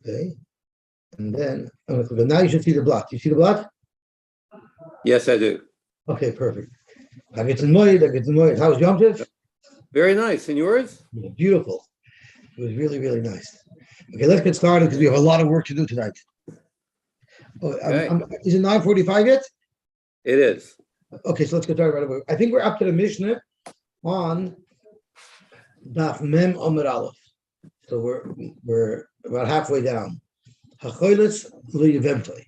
Okay. And then, but now you should see the blot. You see the blot? Yes, I do. Okay, perfect. I get annoyed. How was Yom Tov? Very nice. And yours? Yeah, beautiful. It was really, really nice. Okay, let's get started because we have a lot of work to do tonight. Oh, Okay. Is it 9:45 yet? It is. Okay, so let's get started right away. I think we're up to the Mishnah on Daf Mem Amud Aleph. So we're about halfway down. Hachoilis lo yevemtoi.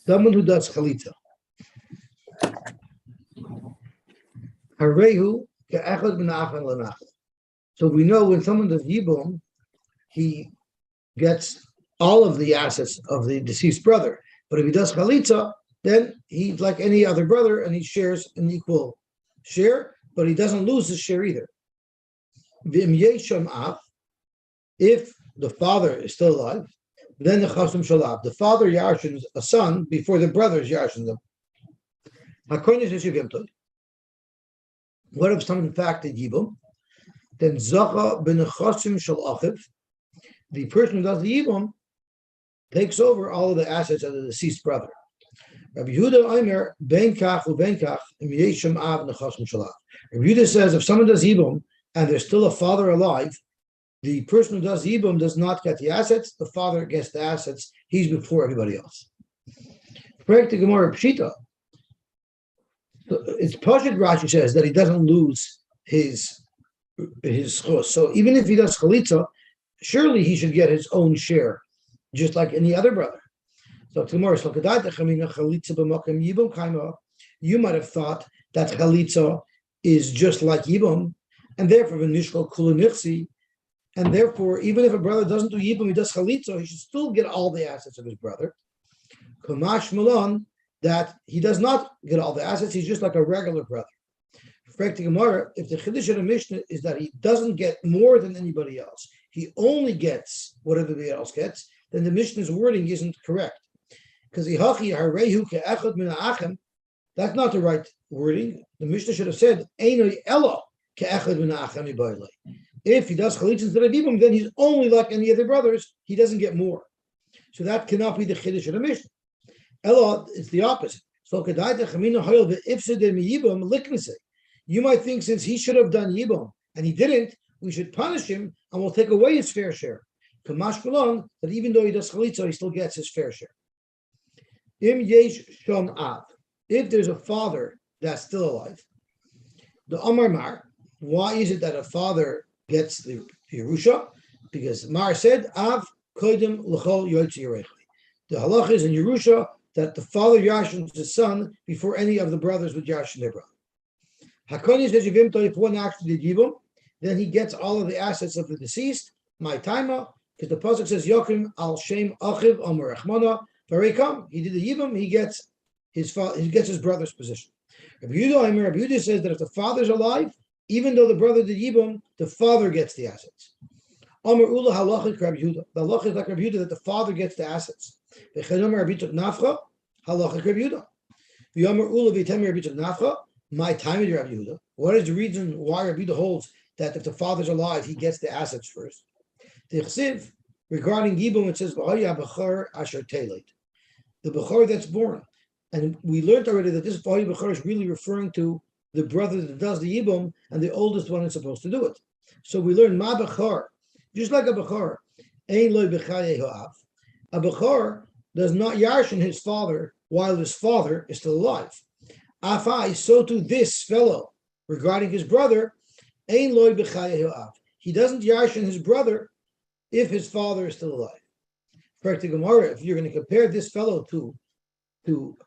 Someone who does chalitza. Harehu ke'echad min ha'achar l'nachal. So we know when someone does yibum, he gets all of the assets of the deceased brother. But if he does chalitza, then he's like any other brother and he shares an equal share, but he doesn't lose his share either. V'im yesham av, if the father is still alive, then the chasam shalav, the father yarshins a son before the brothers yarshin them. Hakonis is yivimtoi. What if someone in fact did yibum? Then zacha ben chasim shal achiv, the person who does the yibum takes over all of the assets of the deceased brother. Rabbi Yehuda Omer ben kach uben kach im yesham av nechasim shalav. Rabbi Yehuda says if someone does yibum and there's still a father alive, the person who does yibum does not get the assets. The father gets the assets. He's before everybody else. Correct the Gemara Pshita. It's Pashut Rashi says that he doesn't lose his chos. So even if he does chalitza, surely he should get his own share, just like any other brother. So tomorrow, you might have thought that chalitza is just like yibum, and therefore v'nishkol kulanichsi, and therefore even if a brother doesn't do yibum, he does chalitza, he should still get all the assets of his brother. Kamash malon, that he does not get all the assets, he's just like a regular brother. If the Chiddush of the Mishnah is that he doesn't get more than anybody else, he only gets what everybody else gets, then the Mishnah's wording isn't correct. Because that's not the right wording. The Mishnah should have said, if he does chalitza instead of yibum, then he's only like any other brothers, he doesn't get more. So that cannot be the Chiddush of the Mishnah. Ella, it's the opposite. So you might think since he should have done yibum and he didn't, we should punish him and we'll take away his fair share. That even though he does chalitza, he still gets his fair share. If there's a father that's still alive, the Amar Mar, why is it that a father gets the Yerusha? Because Mar said, Av kodim l'chol yotzi yerechli. The halach is in Yerusha that the father yarshins his son before any of the brothers would yarshin their brother. Hakoni says, if one actually did yibum, then he gets all of the assets of the deceased. My timer, because the pasuk says, Yochim al shem achiv omer rechmana varikam. He did the yibum, he gets his brother's position. Rabbi Yehuda says that if the father's alive, even though the brother did yibum, the father gets the assets. Omer ula halachik Rabbi Yehuda. The halach is like Rabbi Yehuda that the father gets the assets. V'chedomer Rabbi Nafcha halachik Rabbi Yehuda. V'yomer ula v'tem Rabbi Nafcha. My time is Rabbi Yehuda. What is the reason why Rabbi Yehuda holds that if the father's alive, he gets the assets first? The chsiv regarding yibum, it says v'haya b'char asher teleit, the b'char that's born, and we learned already that this v'haya b'char is really referring to the brother that does the yibum, and the oldest one is supposed to do it. So we learn ma b'char, just like a b'char, ein loy b'chaye ha'av. A b'char does not yarshin his father while his father is still alive. Afai, so to this fellow regarding his brother, ein loy b'chaye ha'av. He doesn't yarshin his brother if his father is still alive. Correct the Gemara, if you're going to compare this fellow to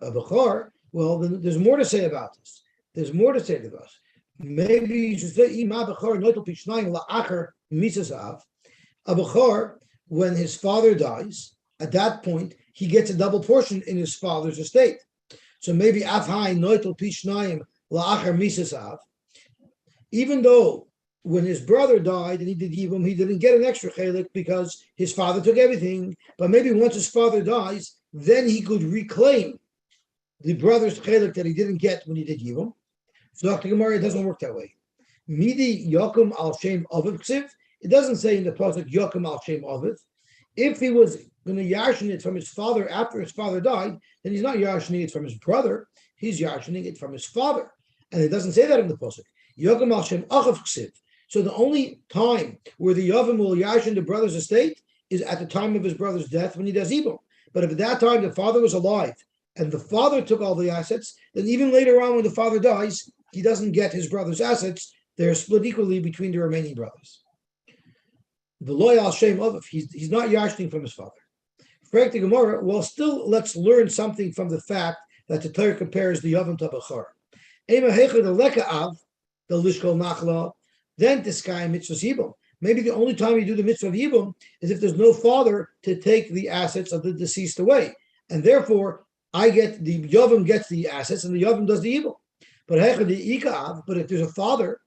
a Bechor, well, then there's more to say about this. There's more to say to us. Maybe you should say, a Bechor, when his father dies, at that point, he gets a double portion in his father's estate. So maybe even though when his brother died and he did yibum, he didn't get an extra chelik because his father took everything. But maybe once his father dies, then he could reclaim the brother's chelik that he didn't get when he did yibum. So Dr. Gemara, it doesn't work that way. Midi yakum al shem aviv ksiv. It doesn't say in the pasuk Yokem al Shem Ovid. If he was going to yashin it from his father after his father died, then he's not yashining it from his brother. He's yashining it from his father, and it doesn't say that in the pasuk. Yokem al Shem Achav Ksiv. So the only time where the Yavim will yashin the brother's estate is at the time of his brother's death when he does Ibum. But if at that time the father was alive and the father took all the assets, then even later on when the father dies, he doesn't get his brother's assets. They're split equally between the remaining brothers. The loyal shame of he's not yashning from his father. Frank the Gemara, well, still let's learn something from the fact that the Torah compares the Yavim to Bechor. Ema hecha the leka av, the lishkol nachla, then this guy mitzvah yibum. Maybe the only time you do the mitzvah of yibum is if there's no father to take the assets of the deceased away, and therefore I get the Yavim gets the assets and the Yavim does the yibum. But hecha the ika av, but if there's a father,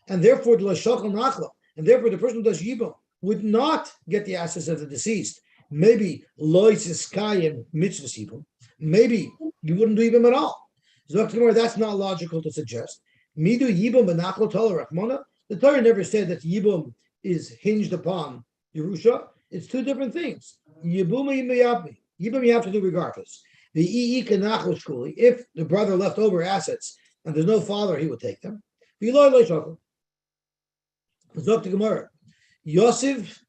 and therefore the lashakal nachla, and therefore the person who does yibum would not get the assets of the deceased. Maybe lois iskayim mitzvah yibum. Maybe you wouldn't do yibum at all. So that's not logical to suggest. Midu yibum benachlo tola rachmona. The Torah never said that yibum is hinged upon Yerusha. It's two different things. Yibum you have to do regardless. The if the brother left over assets and there's no father, he would take them. Zok to Gemara. Yosef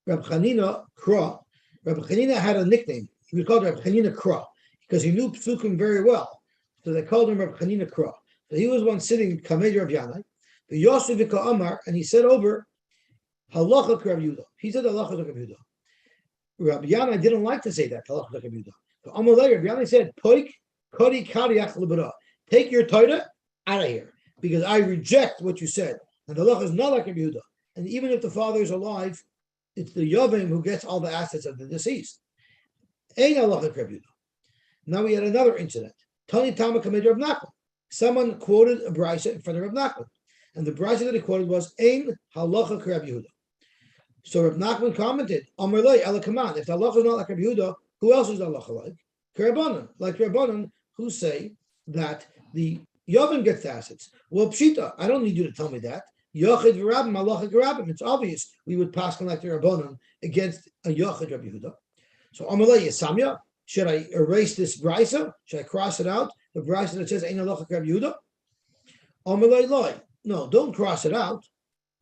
Reb Chanina Kra. Reb Chanina had a nickname. He was called Reb Chanina Kra because he knew Psukim very well. So they called him Reb Chanina Kra. So he was one sitting Kamed Rav Yanai. The Yosef Vika Amar, and he said over Halacha Rav Yehuda. He said Halacha Rav Yehuda. Rav Yanai didn't like to say that Halacha Rav Yehuda. So Amalei Rav Yanai said Poik Kodi Kariach Lebara. Take your Torah out of here because I reject what you said. And the Halacha is not like Rav Yehuda. And even if the father is alive, it's the Yavim who gets all the assets of the deceased. Ein halacha Rav Yehuda. Now we had another incident. Tani Tama Kamed Rav Nachman. Someone quoted a brisa in front of Rav Nachman, and the brisa that he quoted was Ein halacha Rav Yehuda. So Rav Nachman commented, Amar lei ela kaman. If the halacha is not like Rav Yehuda, who else is the halacha like? Karabanan, like Rabbanan, who say that the Yavim gets the assets. Well, pshita, I don't need you to tell me that. Yochid v'rabim, halacha k'rabim. It's obvious we would pass on like the Rabbanan against a Yochid Rabbi Yehuda. So Amalei Yisamya, should I erase this brisa? Should I cross it out? The brisa that says Ein halacha Rabbi Yehuda. Amalei loy. No, don't cross it out.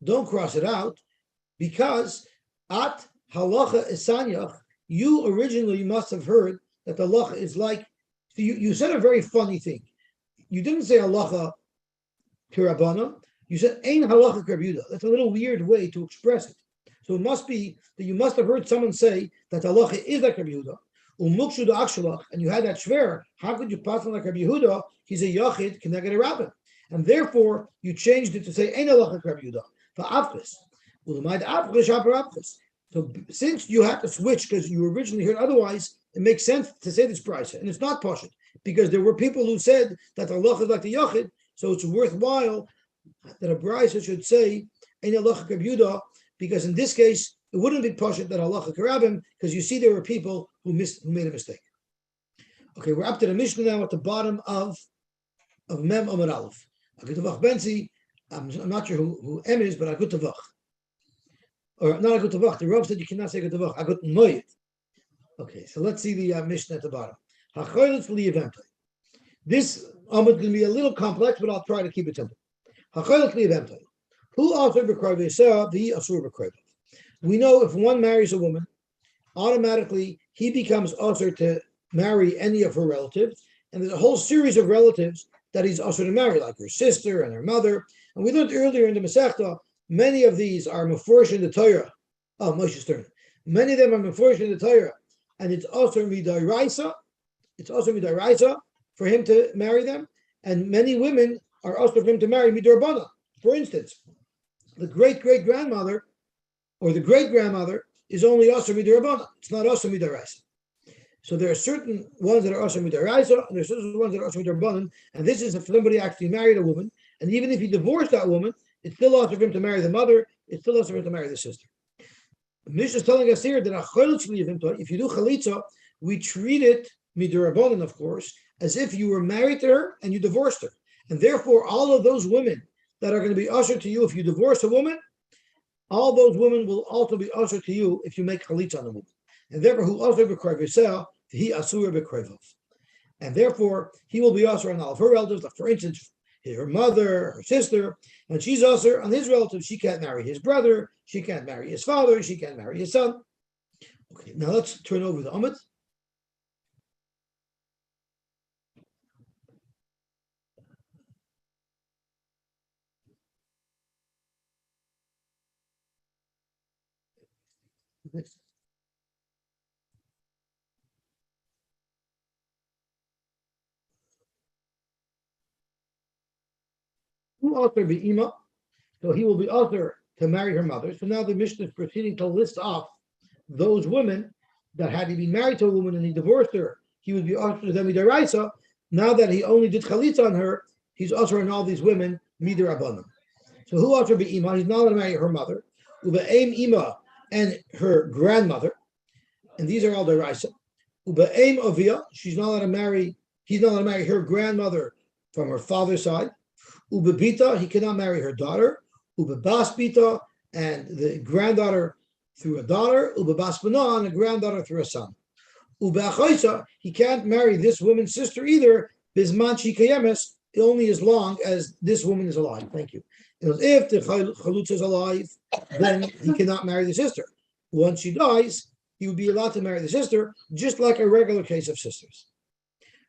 Don't cross it out because at halacha isanyach, you originally must have heard that the halacha is like. You said a very funny thing. You didn't say halacha k'rabbanan. You said Ein halacha Rabbi Yehuda. That's a little weird way to express it. So it must be that you must have heard someone say that halacha is like Rabbi Yehuda. Umukshu da'akshalach, and you had that shver. How could you pass on like Rabbi Yehuda? He's a yachid, connected a rabbin, and therefore you changed it to say Ein halacha Rabbi Yehuda for avchus. U'l'maid avchus shaper avchus. So since you had to switch because you originally heard otherwise, it makes sense to say this price, and it's not pashut because there were people who said that halacha is like the yachid. So it's worthwhile that a brisa should say Ein halacha Rabbi Yehuda, because in this case it wouldn't be pashut that halacha karabim, because you see there were people who made a mistake. Okay, we're up to the Mishnah now at the bottom of Mem Amud Aleph. Agutavach Benzi. I'm not sure who M is, but Agutavach, or not Agutavach. The Rav said you cannot say Agutavach. Agut Moyed. Okay, so let's see the Mishnah at the bottom. Hachoylitz v'liyevemtay. This Amud is going to be a little complex, but I'll try to keep it simple. Who also we know if one marries a woman, automatically he becomes usher to marry any of her relatives, and there's a whole series of relatives that he's usher to marry, like her sister and her mother. And we learned earlier in the Masechta, many of these are mefurish in the Torah. Oh, Moshe's turn. Many of them are mefurish in the Torah, and it's usher midaraisa. It's also midaraisa for him to marry them, and many women are usher for him to marry midarabana. For instance, the great-great-grandmother or the great-grandmother is only usher midarabana. It's not usher midaraisa. So there are certain ones that are usher midaraisa, and there are certain ones that are usher midarabana. And this is if somebody actually married a woman, and even if he divorced that woman, it's still usher for him to marry the mother. It's still usher for him to marry the sister. The Mishnah is telling us here that if you do chalitza, we treat it midarabanan, of course, as if you were married to her and you divorced her. And therefore, all of those women that are going to be ushered to you if you divorce a woman all those women will also be usher to you if you make chalitza on a woman. And therefore, who also b'krev yisrael, he asura b'krevov. And therefore, he will be usher on all of her relatives. Like for instance, her mother, her sister, and she's usher on his relatives. She can't marry his brother. She can't marry his father. She can't marry his son. Okay, now let's turn over the Amud. Who author be Ima? So he will be author to marry her mother. So now the Mishnah is proceeding to list off those women that had he been married to a woman and he divorced her, he would be author to them midaraisa. Now that he only did chalitza on her, he's author on all these women midarabanan. So who author be Ima? He's not allowed to marry her mother. Uba aim Ima and her grandmother, and these are all deraisa. Uba aim Avia, she's not allowed to marry. He's not allowed to marry her grandmother from her father's side. Uba Bita, he cannot marry her daughter. Uba Bas Bita, and the granddaughter through a daughter. Uba Bas Bana, and a granddaughter through a son. Uba Achaisa, he can't marry this woman's sister either. Bisman Shikayemes, only as long as this woman is alive. Thank you. If the Chalutza is alive, then he cannot marry the sister. Once she dies, he would be allowed to marry the sister, just like a regular case of sisters.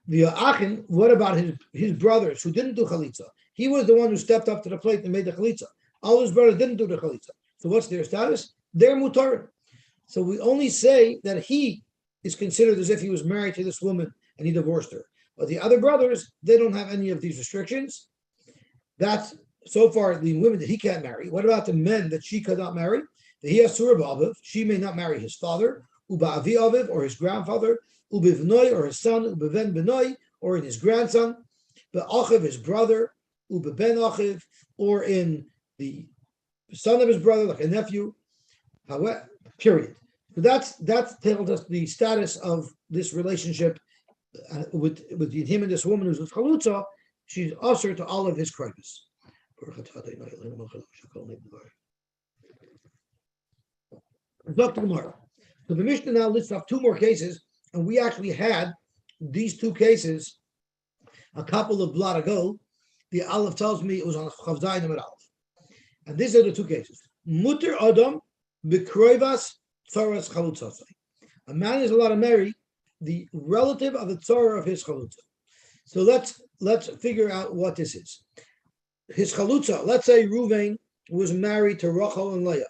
The Achin, what about his brothers who didn't do Chalitza? He was the one who stepped up to the plate and made the Chalitza. All his brothers didn't do the Chalitza. So what's their status? They're Mutarim. So we only say that he is considered as if he was married to this woman and he divorced her. But the other brothers, they don't have any of these restrictions. That's so far the women that he can't marry. What about the men that she could not marry? The he asur ba'aviv, she may not marry his father, uba'avi aviv, or his grandfather, ubivnoi, or his son, ubiven benoi, or in his grandson, ba'achiv, his brother, ubiben achiv, or in the son of his brother, like a nephew. However, period. So that's tells us the status of this relationship with him and this woman who's with Chalutza. She's usher to all of his crimes. Dr. Gemara. So the Mishnah now lists off two more cases, and we actually had these two cases a couple of blot ago. The Aleph tells me it was on Chavzayin and Aleph. And these are the two cases. Mutter Adam b'kroivas tzaras chalutzasai. A man is allowed to marry the relative of the tzara of his chalutza. So let's figure out what this is. His chalutza, let's say Reuven was married to Rachel and Leah.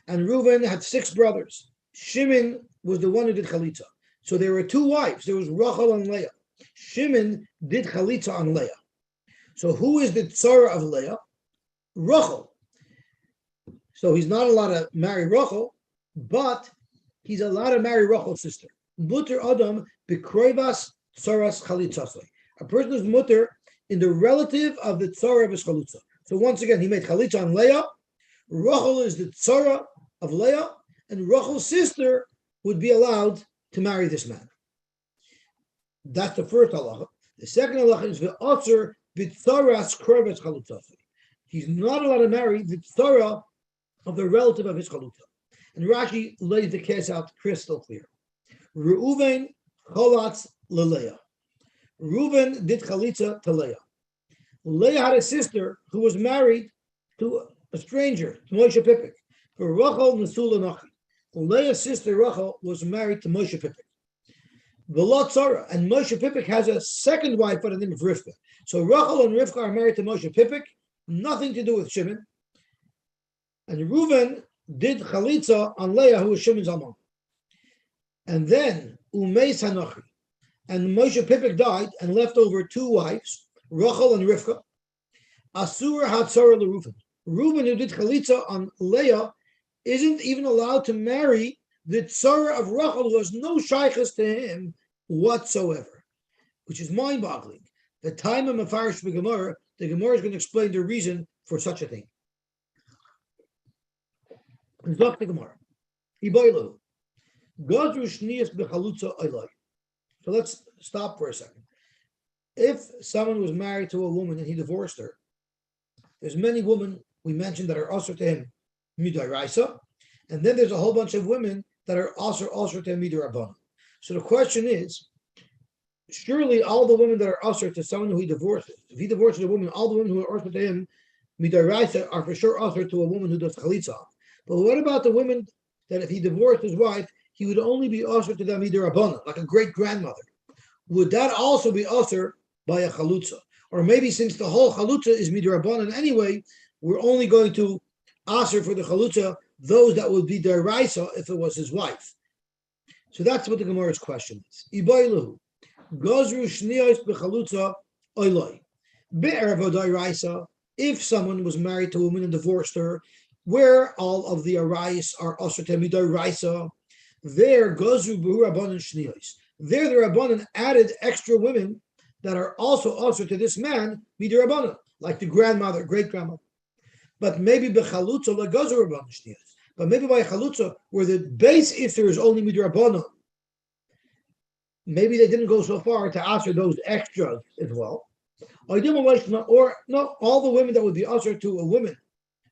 And Reuven had 6 brothers. Shimon was the one who did chalitza. So there were 2 wives. There was Rachel and Leah. Shimon did chalitza on Leah. So who is the tzara of Leah? Rachel. So he's not allowed to marry Rachel, but he's allowed to marry Rachel's sister. Mutter Adam b'kroivas tzaras chalitzasai. A person is mutter in the relative of the tzara of his chalutza. So once again, he made chalitza on Leah. Rachel is the tzara of Leah, and Rachel's sister would be allowed to marry this man. That's the first halacha. The second halacha is the otzer b'tzaras kroivas chalitzasai. He's not allowed to marry the tzara of the relative of his chalutza. And Rashi lays the case out crystal clear. Reuven cholatz leleah. Reuven did chalitza to Leah. Leah had a sister who was married to a stranger, to Moshe Pipik. For Rachel Nesula Nachi. Leah's sister Rachel was married to Moshe Pipik. V'lo tzara, and Moshe Pipik has a second wife by the name of Rivka. So Rachel and Rivka are married to Moshe Pipik, nothing to do with Shimon. And Reuven did chalitza on Leah, who was Shimon's alma. And then Umeis Hanochi, and Moshe Pipik died and left over 2 wives, Rachel and Rivka. Asura Hatzara LeReuven. Reuven, who did chalitza on Leah, isn't even allowed to marry the tzara of Rachel, who has no shaykhs to him whatsoever, which is mind-boggling. The time of Mefarish Gemara, the Gemara is going to explain the reason for such a thing. Zok the Gemara. Iboilu. Godru shniyas bechalutza oilai. So let's stop for a second. If someone was married to a woman and he divorced her, there's many women we mentioned that are usher to him midaraisa, and then there's a whole bunch of women that are also to midarabana. So the question is, surely all the women that are usher to someone who he divorces, if he divorces a woman, all the women who are usher to him midaraisa are for sure usher to a woman who does chalitza. But what about the women that if he divorced his wife, he would only be usher to them midarabana, like a great grandmother? Would that also be usher by a chalutza? Or maybe since the whole chalutza is midrabanan anyway, we're only going to usher for the chalutza those that would be deraisa if it was his wife. So that's what the Gemara's question is. Ibayluhu gozru shniyos bechalutza oiloi be'erva deraisa. If someone was married to a woman and divorced her, where all of the arais are usher to midaraisa, there gozru b'hurabanan shniyos. There the Rabbanan added extra women that are also to this man, midirabbanan, like the grandmother, great-grandmother. But maybe bechalutza legazu Rabbanan shniyos. But maybe by chalutza, where the base iftar is only midirabbanan, maybe they didn't go so far to answer those extras as well. Or no, all the women that would be usher to a woman,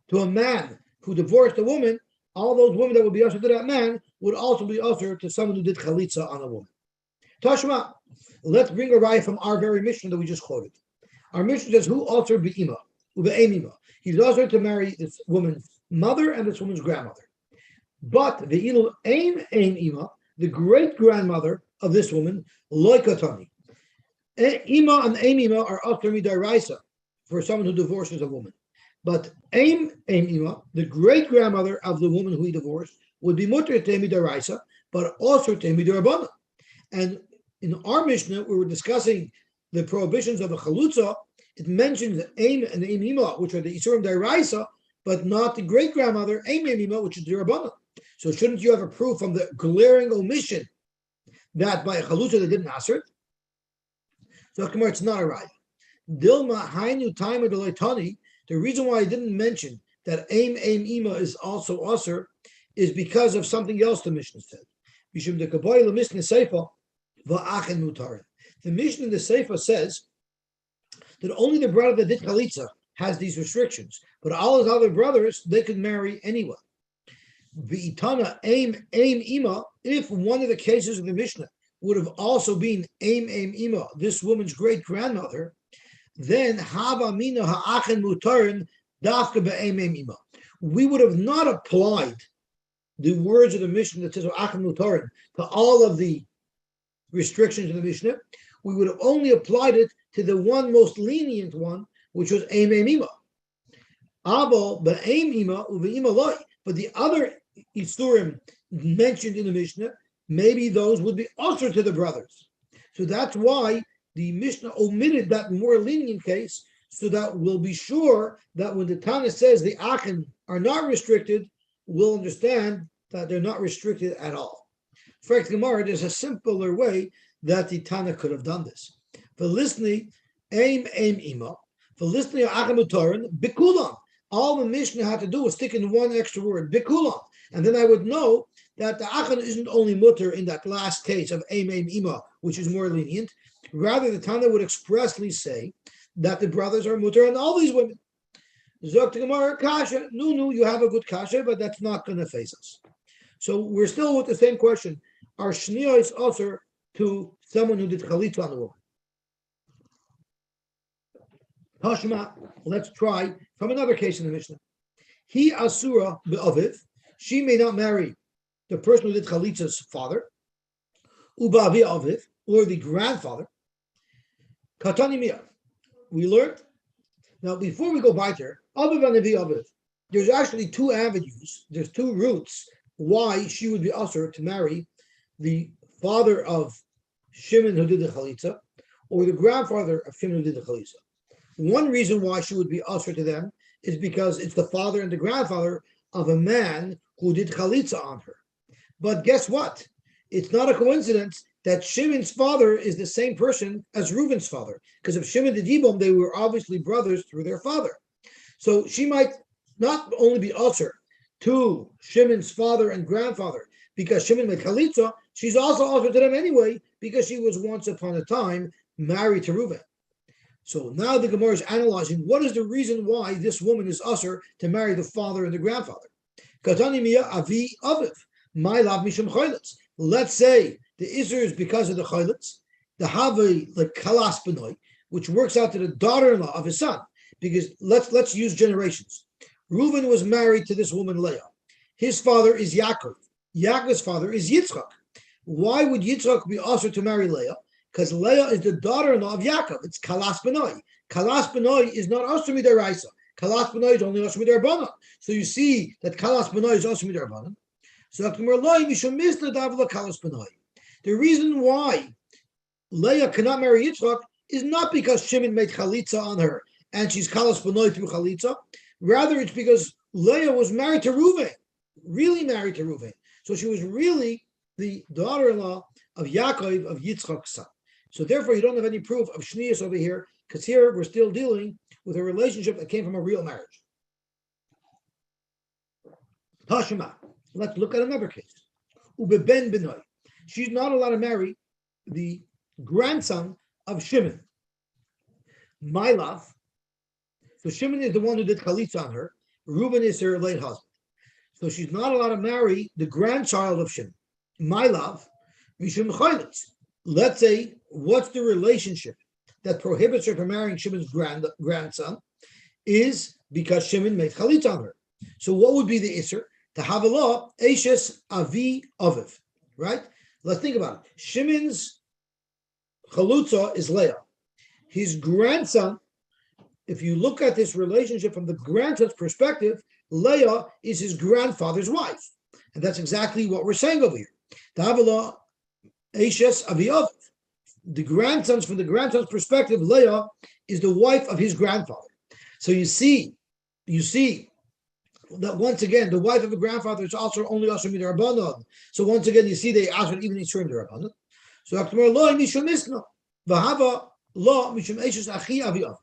to a man who divorced a woman, all those women that would be usher to that man would also be usher to someone who did chalitza on a woman. Tashma, let's bring a raya from our very Mishnah that we just quoted. Our Mishnah says, "Who altered be'ima, ube'emima?" He's also to marry this woman's mother and this woman's grandmother. But the ilu aim ima, the great grandmother of this woman, loikatani. Ima and aim ima are alter midaraisa for someone who divorces a woman. But aim ima, the great grandmother of the woman who he divorced, would be mutter te midaraisa, but also te midarabana. And in our Mishnah, we were discussing the prohibitions of the chalutza. It mentions aim and aim ima, which are the isurim deraisa, but not the great grandmother aim ima, which is the rabbanan. So shouldn't you have a proof from the glaring omission that by a chalutza they didn't answer it? So it's not a right. Dilma hainu time of the leitani. The reason why I didn't mention that aim ima is also usher is because of something else the Mishnah said. The Mishnah in the Seifa says that only the brother that did chalitza has these restrictions, but all his other brothers, they could marry anyone. V'itana aim ima, if one of the cases of the Mishnah would have also been aim ima, this woman's great grandmother, then hava mina ha'achen mutarin dafka be'aim ima. We would have not applied the words of the Mishnah that says Achen Mutarin to all of the restrictions of the Mishnah. We would have only applied it to the one most lenient one, which was Aim Ima. Abo Ba'aim Ima Uve'ima Loi. But the other Isurim mentioned in the Mishnah, maybe those would be also to the brothers. So that's why the Mishnah omitted that more lenient case, so that we'll be sure that when the Tana says the Achen are not restricted, we'll understand that they're not restricted at all. For Gemara, there's a simpler way that the Tana could have done this. For listening, aim ima. For listening, achamutarin bikulam. All the Mishnah had to do was stick in one extra word, bikulam, and then I would know that the achan isn't only mutter in that last case of aim ima, which is more lenient. Rather, the Tana would expressly say that the brothers are mutter and all these women. Zok Gemara kasha, no, you have a good kasha, but that's not going to face us. So we're still with the same question. Are shniyos also to someone who did chalitza on the woman? Tashma, let's try from another case in the Mishnah. He asura be'aviv, she may not marry the person who did chalitza's father, uba be'aviv, or the grandfather. Katani miyah. We learned. Now, before we go by there, aviv and aviv, there's actually two avenues. There's two routes why she would be usher to marry the father of Shimon who did the chalitza, or the grandfather of Shimon who did the chalitza. One reason why she would be usher to them is because it's the father and the grandfather of a man who did chalitza on her. But guess what? It's not a coincidence that Shimon's father is the same person as Reuven's father, because if Shimon did Yibam, they were obviously brothers through their father. So she might not only be usher to Shimon's father and grandfather because Shimon made chalitza, she's also usher to them anyway because she was once upon a time married to Reuven. So now the Gemara is analyzing what is the reason why this woman is usher to marry the father and the grandfather. Katani miya avi aviv. My love mishum choylitz. Let's say the Isser is because of the choylitz, the Havi like kalas benoi, which works out to the daughter-in-law of his son. Because let's use generations. Reuven was married to this woman Leah. His father is Yaakov. Yaakov's father is Yitzchak. Why would Yitzchak be also to marry Leah? Because Leah is the daughter-in-law of Yaakov. It's kalas benoi. Kalas benoi is not also midaraisa. Kalas benoi is only also midarabana. So you see that kalas benoi is also midarabana. So the reason why Leah cannot marry Yitzchak is not because Shimon made chalitza on her and she's kalas benoi through chalitza. Rather, it's because Leah was married to Reuven, really married to Reuven. So she was really the daughter-in-law of Yaakov, of Yitzchak's son. So therefore, you don't have any proof of shnius over here, because here we're still dealing with a relationship that came from a real marriage. Tashima. Let's look at another case. Ube ben Benoy. She's not allowed to marry the grandson of Shimon. My love. So Shimon is the one who did chalitza on her. Reuben is her late husband. So she's not allowed to marry the grandchild of Shimon. My love. Mishum choylitz. Let's say, what's the relationship that prohibits her from marrying Shimon's grandson is because Shimon made chalitza on her. So what would be the Isser? To have a law, Eishes Avi Aviv, right? Let's think about it. Shimon's chalutza is Leah. His grandson, if you look at this relationship from the grandson's perspective, Leah is his grandfather's wife. And that's exactly what we're saying over here. To have a law, Eishes Avi Aviv. The grandsons, from the grandson's perspective, Leah is the wife of his grandfather. So you see that once again, the wife of a grandfather is also only also midrabanan. So once again, you see they ask even isurim midrabanan. So Aktamar lo mishum isna v'hava lo mishum eishes achi aviav.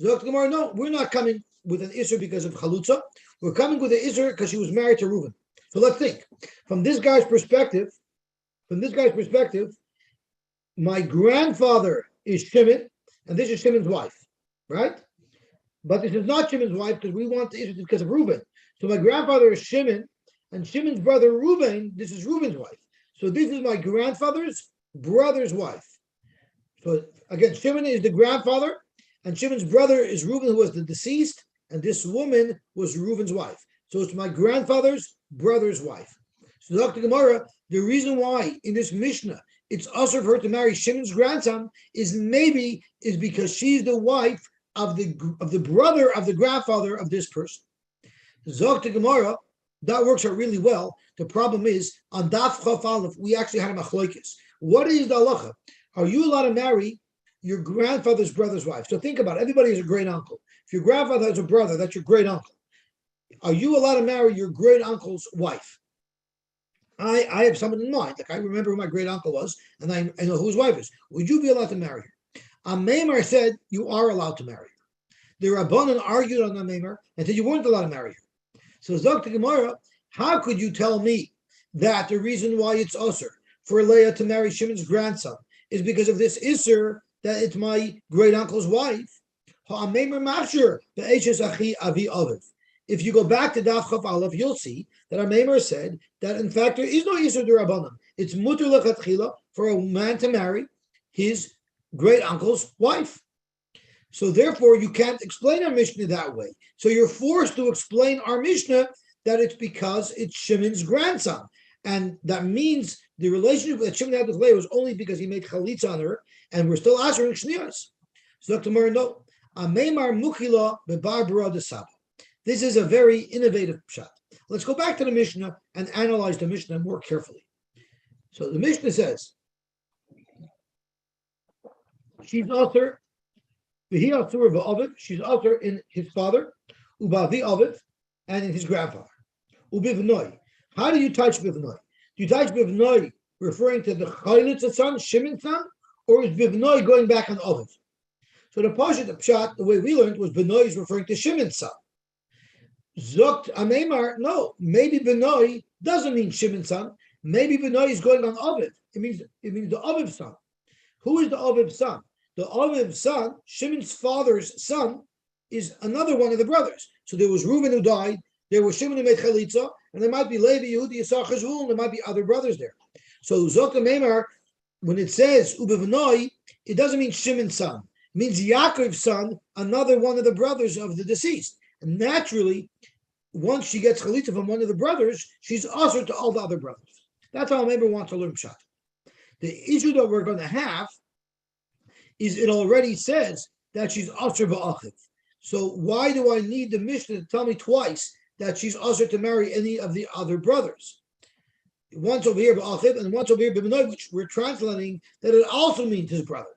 So Aktamar, no, we're not coming with an isur because of chalutza. We're coming with an isur because she was married to Reuven. So let's think from this guy's perspective. My grandfather is Shimon, and this is Shimon's wife, right? But this is not Shimon's wife because we want the issue because of Reuben. So my grandfather is Shimon, and Shimon's brother Reuben, this is Reuben's wife. So this is my grandfather's brother's wife. So again, Shimon is the grandfather, and Shimon's brother is Reuben, who was the deceased, and this woman was Reuben's wife. So it's my grandfather's brother's wife. So Dr. Gemara, the reason why in this Mishnah it's also for her to marry Shimon's grandson is because she's the wife of the brother of the grandfather of this person. Zog to Gemara, that works out really well. The problem is on Daf Chaf Aleph, we actually had a machlokes. What is the halacha? Are you allowed to marry your grandfather's brother's wife? So think about it. Everybody is a great uncle. If your grandfather has a brother, that's your great uncle. Are you allowed to marry your great uncle's wife? I have someone in mind. Like I remember who my great uncle was, and I know who his wife is. Would you be allowed to marry her? Maimar said you are allowed to marry her. The Rabbanan argued on Maimar and said you weren't allowed to marry her. So Zok to Gemara, how could you tell me that the reason why it's usher for Leah to marry Shimon's grandson is because of this isser that it's my great uncle's wife? If you go back to Daf Chaf Aleph, you'll see that our Maimar said that in fact there is no Yisur D'Rabbanan. It's muter lechatchila for a man to marry his great uncle's wife. So therefore, you can't explain our Mishnah that way. So you're forced to explain our Mishnah that it's because it's Shimon's grandson, and that means the relationship that Shimon had with Leah was only because he made chalitza on her, and we're still answering shniyos. So Dr. Murray, no, a Maimar Mukila beBarbara de Saba. This is a very innovative pshat. Let's go back to the Mishnah and analyze the Mishnah more carefully. So the Mishnah says, she's author, she's author in his father, Ubavi Aviv, and in his grandfather. Ubivnoi. How do you touch Bivnoi? Do you touch Bivnoi referring to the Chaylitz son, Shimon's son, or is Bivnoi going back on Aviv? So the pshat, the way we learned, was Bivnoi is referring to Shimon's son. Zokt Ameimar, no, maybe Benoi doesn't mean Shimon's son. Maybe Benoi is going on Aviv. It means the Aviv's son. Who is the Aviv's son? The Aviv's son, Shimon's father's son, is another one of the brothers. So there was Reuben who died, there was Shimon who made chalitza, and there might be Levi, Yehudi, Yisachar, Zvulun, there might be other brothers there. So Zok Meimar, when it says Ubevnoi, it doesn't mean Shimon's son. It means Yaakov's son, another one of the brothers of the deceased. And naturally, once she gets chalitza from one of the brothers, she's usher to all the other brothers. That's how Meimar wants to learn Pshat. The issue that we're going to have is it already says that she's usher ba'achiv. So why do I need the Mishnah to tell me twice that she's usher to marry any of the other brothers? Once over here ba'achiv and once over here b'benoi, which we're translating that it also means his brother.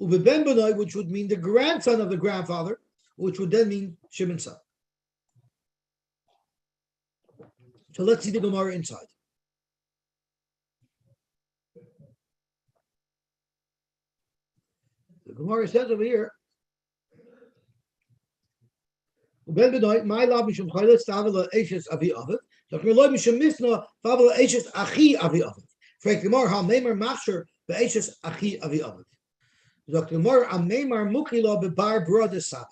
Ubeben benoi, which would mean the grandson of the grandfather, which would then mean Shimon's son. So let's see the Gemara inside. The Gemara says over here, Ben Benoit, my love mishum chaylet stavela eshes avi aviv. So Gemara mishum misna favela eshes achi avi aviv. Frek Gemara ha meimer machsher beeshes achi avi aviv. So Gemara a meimer mukila bebar brother saba.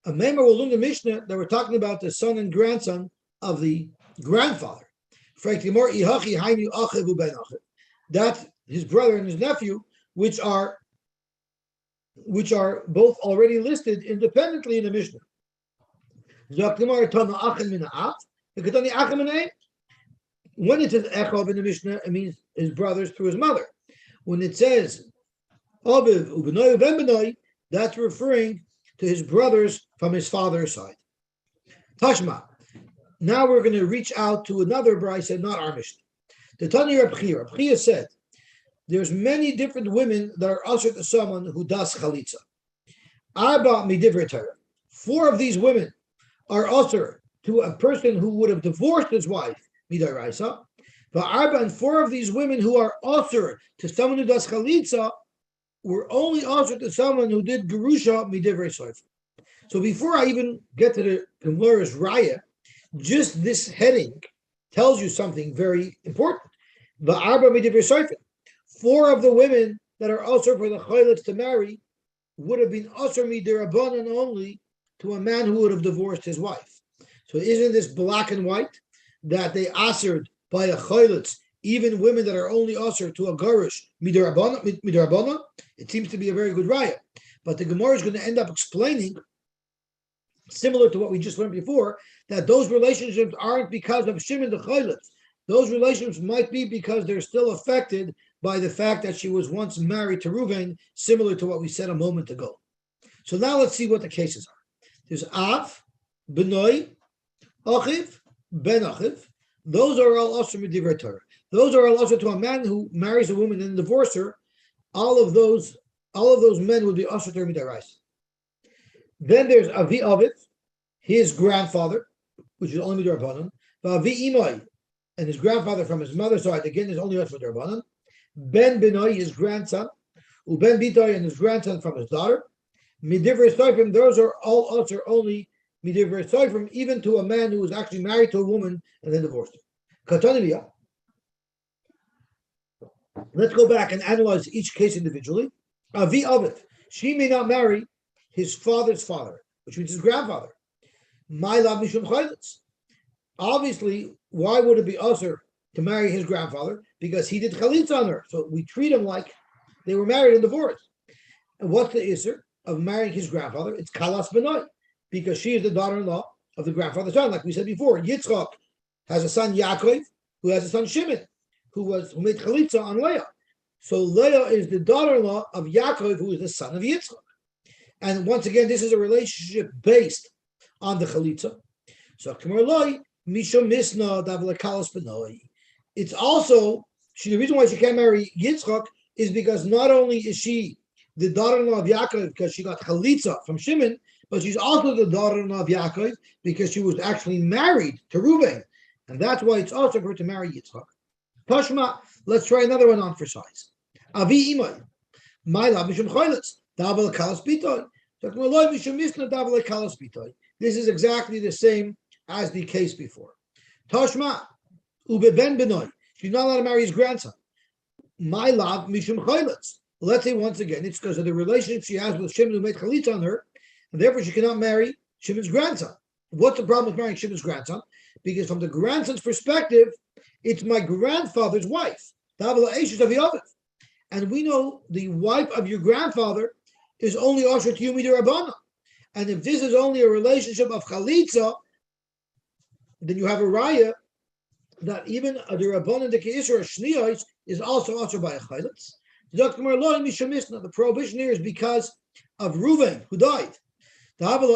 A meimer will learn the Mishnah that we're talking about the son and grandson of the grandfather. Frek Gemara ihachi hainu achiv uben achiv. That his brother and his nephew, which are both already listed independently in the Mishnah. When it says Echov in the Mishnah, it means his brothers through his mother. When it says Aviv ubenoi ben benoi, that's referring to his brothers from his father's side. Tashma. Now we're going to reach out to another brayso, not our Mishnah. The Tani Reb Chia said, there's many different women that are usher to someone who does chalitza. Arba midivrei Torah. 4 of these women are usher to a person who would have divorced his wife, midaraisa. But Arba and 4 of these women who are usher to someone who does chalitza were only usher to someone who did gerusha midivrei sofer. So before I even get to the Gemara's raya, just this heading tells you something very important. The Arba midivrei sofer. 4 of the women that are usher for the chaylitz to marry would have been usher midirabanan only to a man who would have divorced his wife. So isn't this black and white that they ushered by a chaylitz even women that are only usher to a garush midirabanan? It seems to be a very good raya. But the Gemara is going to end up explaining, similar to what we just learned before, that those relationships aren't because of Shimon the chaylitz. Those relationships might be because they're still affected by the fact that she was once married to Reuven, similar to what we said a moment ago. So now let's see what the cases are. There's Av, Benoi, Achiv, Ben Achiv. Those are all usher midivrei Torah. Those are all usher to a man who marries a woman and divorces her. All of those men would be usher to midaraisa. Then there's Avi Aviv, his grandfather, which is only midarabanan. Avi Imai, and his grandfather from his mother's side, again, is only usher midarabanan. Ben Benoi, his grandson, Uben Bitoy, and his grandson from his daughter. Midivrei Soifim, those are all usher only Midivrei Soifim, even to a man who was actually married to a woman and then divorced her. Katanivia. Let's go back and analyze each case individually. Avi Aviv, she may not marry his father's father, which means his grandfather. My love mishum chaylitz. Obviously, why would it be usher to marry his grandfather? Because he did chalitza on her. So we treat him like they were married and divorced. And what's the issur of marrying his grandfather? It's kalas benoi, because she is the daughter-in-law of the grandfather's son. Like we said before, Yitzchak has a son Yaakov, who has a son Shimon, who made chalitza on Leah. So Leah is the daughter-in-law of Yaakov, who is the son of Yitzchak. And once again, this is a relationship based on the chalitza. So K'mar mishum misna davle kalas benoi. It's also, the reason why she can't marry Yitzchak is because not only is she the daughter-in-law of Yaakov because she got chalitza from Shimon, but she's also the daughter-in-law of Yaakov because she was actually married to Reuven. And that's why it's also for her to marry Yitzchak. Tashma, let's try another one on for size. Avi imay, my love mishum chaylitz, davel kalas bitoy. This is exactly the same as the case before. Tashma, ube ben benoy. She's not allowed to marry his grandson. My love mishum chaylitz. Let's say once again, it's because of the relationship she has with Shimon who made chalitza on her, and therefore she cannot marry Shimon's grandson. What's the problem with marrying Shimon's grandson? Because from the grandson's perspective, it's my grandfather's wife. And we know the wife of your grandfather is only usher to you midirabana. And if this is only a relationship of chalitza, then you have a raya that even the rabbanon the keisur shniyos is also usher by a chalitz. The prohibition here is because of Reuven, who died. Because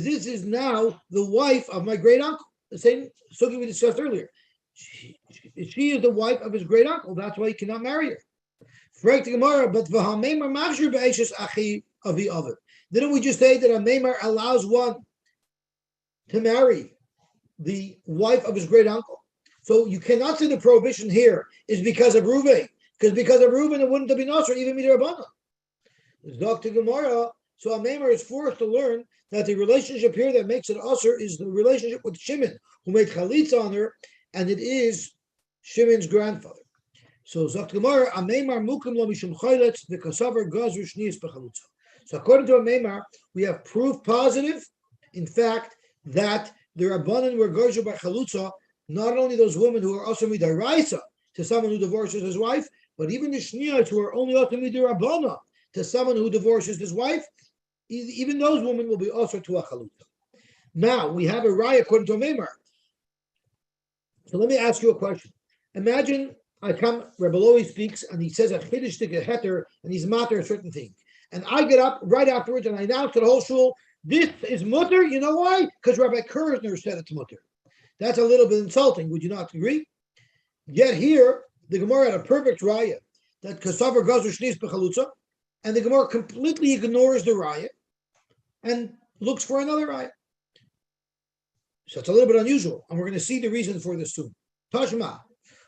this is now the wife of my great uncle. The same sugi we discussed earlier. She is the wife of his great uncle. That's why he cannot marry her. But didn't we just say that a memar allows one to marry the wife of his great uncle? So you cannot say the prohibition here is because of Reuven. Because of Reuven, it wouldn't have been Nasr, even Midirabana. Dr. Gemara, so a memar is forced to learn that the relationship here that makes it Asr is the relationship with Shimon, who made Chalitza on her, and it is Shimon's grandfather. So Dr. Gemara, a memar mukim lo mishum chayletz v'kasavar gazru shnius b'chalutza. So according to a memar, we have proof positive, in fact, that the Rabbanan were gazru by Chalutza, not only those women who are Asr midaraisa to someone who divorces his wife, but even the Shniyos who are only Asr midarabana to someone who divorces his wife, even those women will be Asr to a Chalutza. Now, we have a raya according to a memar. So let me ask you a question. Imagine I come, Rebbe Lowy speaks, and he says a chiddush to a heter, and he's matter a certain thing. And I get up right afterwards, and I announce to the whole shul, this is mutter. You know why? Because Rabbi Kerzner said it's mutter. That's a little bit insulting. Would you not agree? Yet here, the Gemara had a perfect raya that kasavar gazer shnis bechalutza, and the Gemara completely ignores the raya and looks for another raya. So it's a little bit unusual, and we're going to see the reason for this soon. Tashma.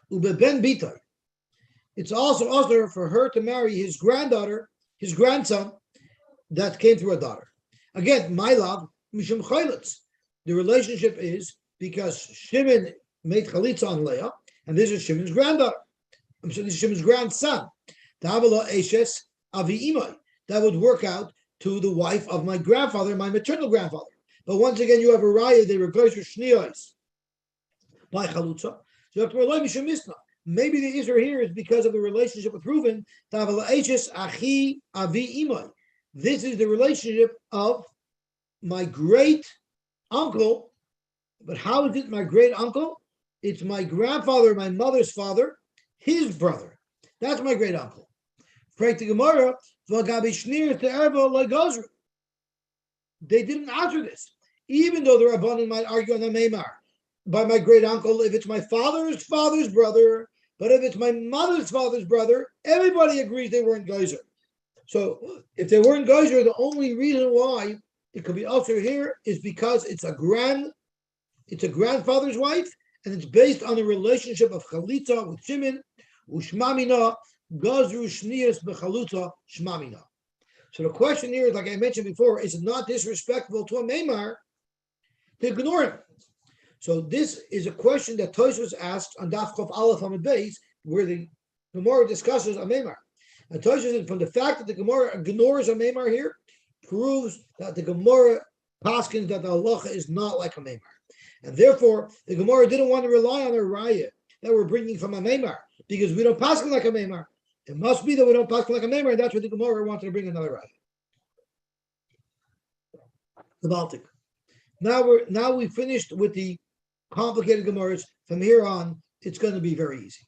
Ben Bitai. It's also usher for her to marry his granddaughter, his grandson, that came through a daughter. Again, my love, Mishum Chaylitz. The relationship is because Shimon made Chalitza on Leah, and this is Shimon's granddaughter. This is Shimon's grandson. Ta'abala Eshes Avi Imai. That would work out to the wife of my grandfather, my maternal grandfather. But once again, you have a raya, they were going to Shniyos by Chalutza. So maybe the Isra here is because of the relationship with Reuven. This is the relationship of my great uncle. But how is it my great uncle? It's my grandfather, my mother's father, his brother. That's my great uncle. They didn't answer this, even though the Rabbanan might argue on the Meimar. By my great uncle, if it's my father's father's brother, but if it's my mother's father's brother, everybody agrees they weren't geyser. So if they weren't geyser, the only reason why it could be also here is because it's a grandfather's wife, and it's based on the relationship of Chalitza with Shimon, Ushmamina, Gazru Shniyas Bechalutza Shmamina. So the question here is, like I mentioned before, is it not disrespectful to a Meimar to ignore him? So this is a question that Tosfos asked on Daf Chof Aleph Hamid Beis, where the Gemara discusses a Meimar. And Tosfos says, from the fact that the Gemara ignores a Meimar here, proves that the Gemara paskins that the halacha is not like a Meimar. And therefore, the Gemara didn't want to rely on a raya that we're bringing from a Meimar, because we don't paskin like a Meimar. It must be that we don't paskin like a Meimar, and that's what the Gemara wanted to bring another raya. The Baltic. Now we finished with the complicated Gemaras. From here on, it's going to be very easy.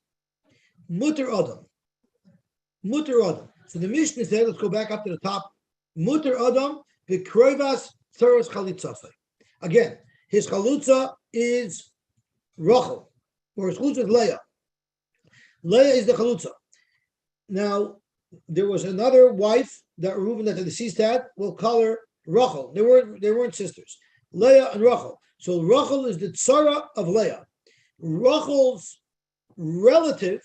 Mutter Adam. So the Mishnah said, let's go back up to the top. Mutter Adam v'kroivas tzaras chalitzasai. Again, his chalutza is Rachel, or his chalutza is Leah. Leah is the chalutza. Now, there was another wife that Reuven, that the deceased had. We'll call her Rachel. They weren't sisters. Leah and Rachel. So Rachel is the tzara of Leah. Rachel's relative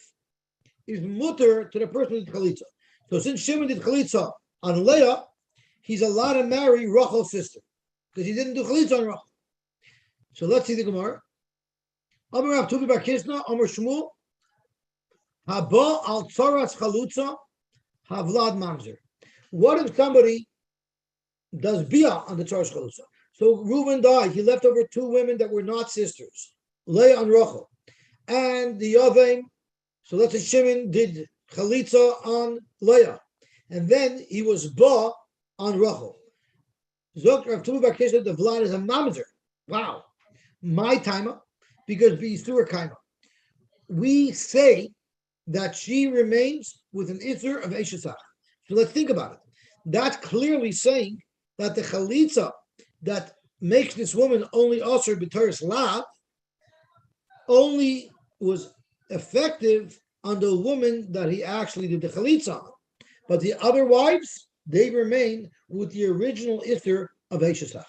is mutter to the person who did chalitza. So since Shimon did chalitza on Leah, he's allowed to marry Rachel's sister because he didn't do chalitza on Rachel. So let's see the Gemara. Amar Rav Tuvi bar Kisna, Amar Shmuel, Haba al tzaras chalutza, havlad mamzer. What if somebody does bia on the Tzara's Chalutza. So Reuben died. He left over two women that were not sisters, Leah and Rachel. And the Yavim, so let's say Shimon did Chalitza on Leah. And then he was ba on Rachel. Zok Rav Tuva Bar Kisha, the Vlad is a mamzer. Wow. My timer, because he's through her kaima. We say that she remains with an Isser of Eshesach. So let's think about it. That's clearly saying that the Chalitza that makes this woman only Asr B'Toras Lav only was effective on the woman that he actually did the Chalitza on. But the other wives, they remain with the original Isser of Eshesach.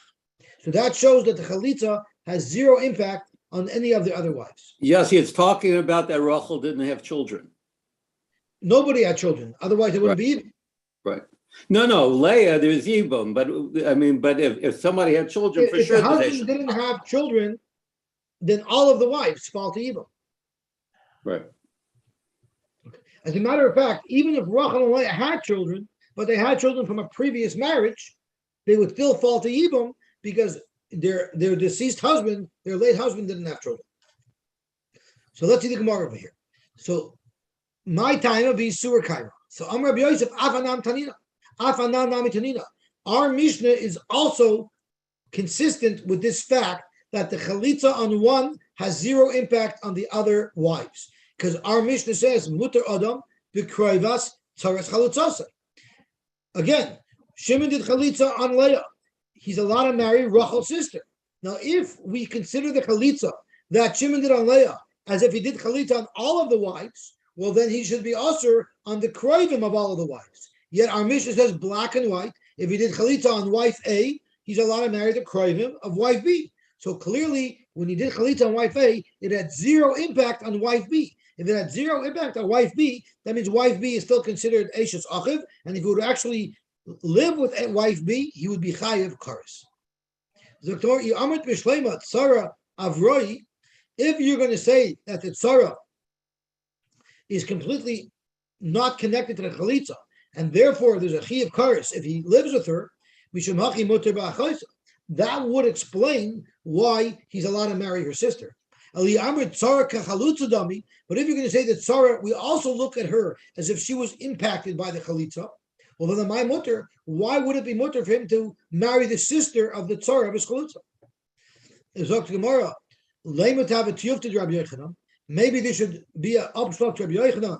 So that shows that the Chalitza has zero impact on any of the other wives. Yes, it's talking about that Rachel didn't have children. Nobody had children. Otherwise, it wouldn't be even. Right. No, Leah, there's Yibam, but if somebody had children, for If sure. the husband didn't have children, then all of the wives fall to Yibam. Right. As a matter of fact, even if Rachel and Leah had children, but they had children from a previous marriage, they would still fall to Yibam because their deceased husband, their late husband, didn't have children. So let's see the Gemara over here. So my time will be Surah Kaira. So Amr Rabbi Yosef, Afanam Tanina. Afanam Nami Tanina. Our Mishnah is also consistent with this fact that the Chalitza on one has zero impact on the other wives. Because our Mishnah says, Mutar Adam, B'Kroivas, Tzaras Chalutzasa. Again, Shimon did Chalitza on Leah. He's allowed to marry Rachel's sister. Now, if we consider the Chalitza that Shimon did on Leah as if he did Chalitza on all of the wives, well, then he should be Asur on the Kroivim of all of the wives. Yet our Mishnah says black and white. If he did Chalitza on wife A, he's allowed to marry the Kroivim of wife B. So clearly, when he did Chalitza on wife A, it had zero impact on wife B. If it had zero impact on wife B, that means wife B is still considered Eishes Achiv, and if he would actually live with wife B, he would be Chayiv Karis. If you're going to say that the Tzara is completely not connected to the Chalitza, and therefore there's a Chayiv Karis if he lives with her, that would explain why he's allowed to marry her sister. But if you're going to say that Tzara, we also look at her as if she was impacted by the Chalitza. Well, then my mutter, why would it be mutter for him to marry the sister of the Tzara of his Chalitza? Maybe there should be an upshot to Rabbi Yochanan.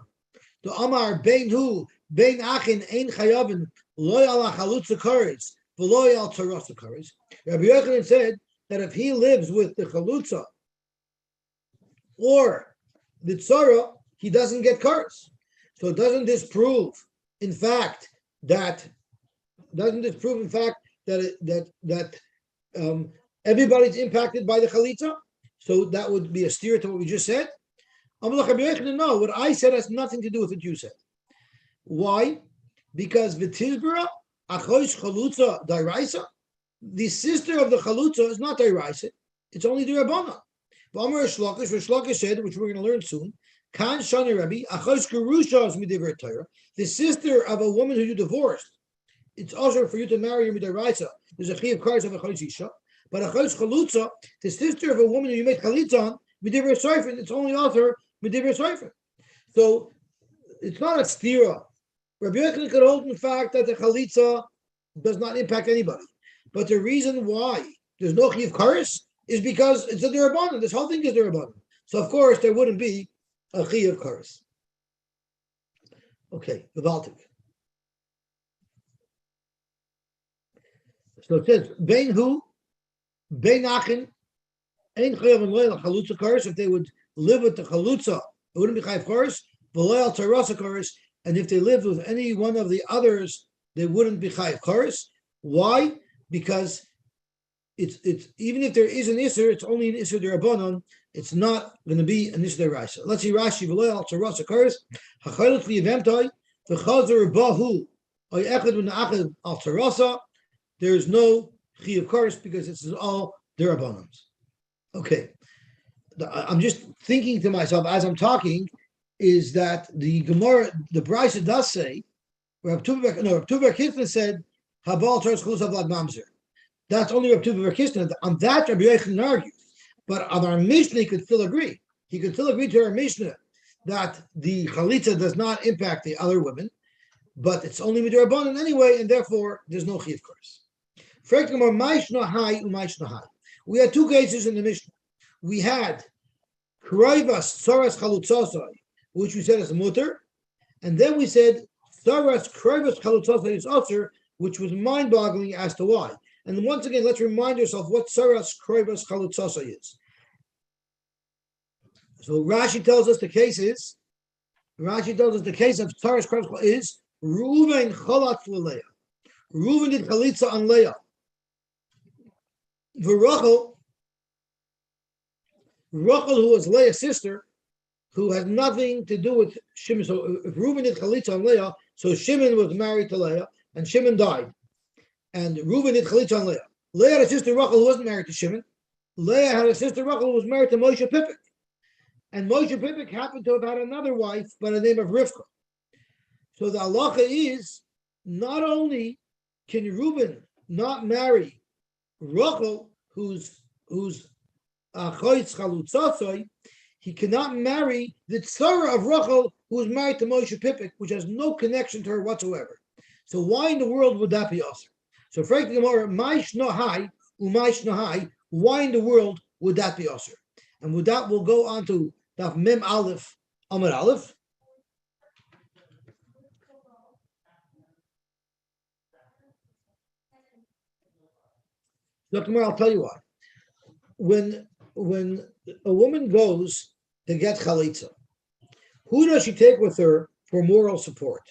The Amar Bein Hu Bein Achin Ein Chayavin Loy Ala Chalutza Kares V'Loy Al Tzarasa Kares. Rabbi Yochanan said that if he lives with the Chalutza or the Tzara, he doesn't get Kares. So doesn't this prove, in fact, that everybody's impacted by the Chalitza? So that would be a steer to what we just said. No, what I said has nothing to do with what you said. Why? Because V'tizbara Achosh Chalutza Dairaisa, the sister of the Chalutza is not Dairaisa, it's only the Rabbana. Rish Lakish said, which we're going to learn soon, Kan Shani Rabbi Achosh Gerusha is Midiver Torah, the sister of a woman who you divorced. It's also for you to marry your Midairaisa. There's a Chiyav Kares of a Chosh Isha. But a Chosh Chalutza, the sister of a woman who you make Chalitza on, Midiver Soifen, it's only author Midiver Soifen. So it's not a stira. Rabbi Yochanan could hold in fact that the Chalitza does not impact anybody. But the reason why there's no Chiyav Kares is because it's a Derabanan. This whole thing is Derabanan. So of course there wouldn't be a Chiyav Kares. Okay, the Baltic. So it says, Bein Hu, Bein Achin, Ein Chayav and Loyal Chalutza Kares. If they would live with the Chalutza, it wouldn't be Chayav Kares. V'Loyal Tarasa Kares. And if they lived with any one of the others, they wouldn't be Chayav Kares. Why? Because it's even if there is an Isser, it's only an Isser Derabanan. It's not going to be an Isser Deraisa. Let's see Rashi. V'Loyal Tarasa Kares. Hachaylut v'Yevemtai v'Chazer Bahu. Oy Echad v'Na'achad Al Tarasa. There is no Chiyav Kares because it's all Derabanans. Okay. I'm just thinking to myself as I'm talking, is that the Gemara, the Brisa does say, Rav Tuva Bar Kitzner said Habal Tzaras Chalusa Vlad Mamzer. That's only Rav Tuva Verkistan. On that, Rabbi Yochanan argues. But on our Mishnah, he could still agree. He could still agree to our Mishnah that the Chalitza does not impact the other women, but it's only midrabanan anyway, and therefore there's no chiyuv course. We had two cases in the Mishnah. We had Kroivas Tzaras Chalutzosai, which we said is mutter, and then we said Tzaras Kroivas Chalutzosai is usher, which was mind-boggling as to why. And once again, let's remind ourselves what Tzaras Kroivas Chalutzosai is. So Rashi tells us the case of Tzaras Kroivas is Reuven Cholatz Leah. Reuven did Chalitza on Leah. Rachel, who was Leah's sister, who had nothing to do with Shimon. So if Reuven did Chalitza on Leah, so Shimon was married to Leah, and Shimon died. And Reuven did Chalitza on Leah. Leah had a sister Rachel who wasn't married to Shimon. Leah had a sister Rachel who was married to Moshe Pippik. And Moshe Pippik happened to have had another wife by the name of Rivka. So the halacha is, not only can Reuben not marry Rachel, who's Choitz Chalutzosoi, he cannot marry the tzara of Rachel, who is married to Moshe Pippik, which has no connection to her whatsoever. So why in the world would that be also? So frankly, Gemara, Maish Nohai, Umaish Nohai, why in the world would that be also? And with that, we'll go on to Daf Mem Aleph, Amar Aleph. Look, I'll tell you why. When a woman goes to get chalitza, who does she take with her for moral support?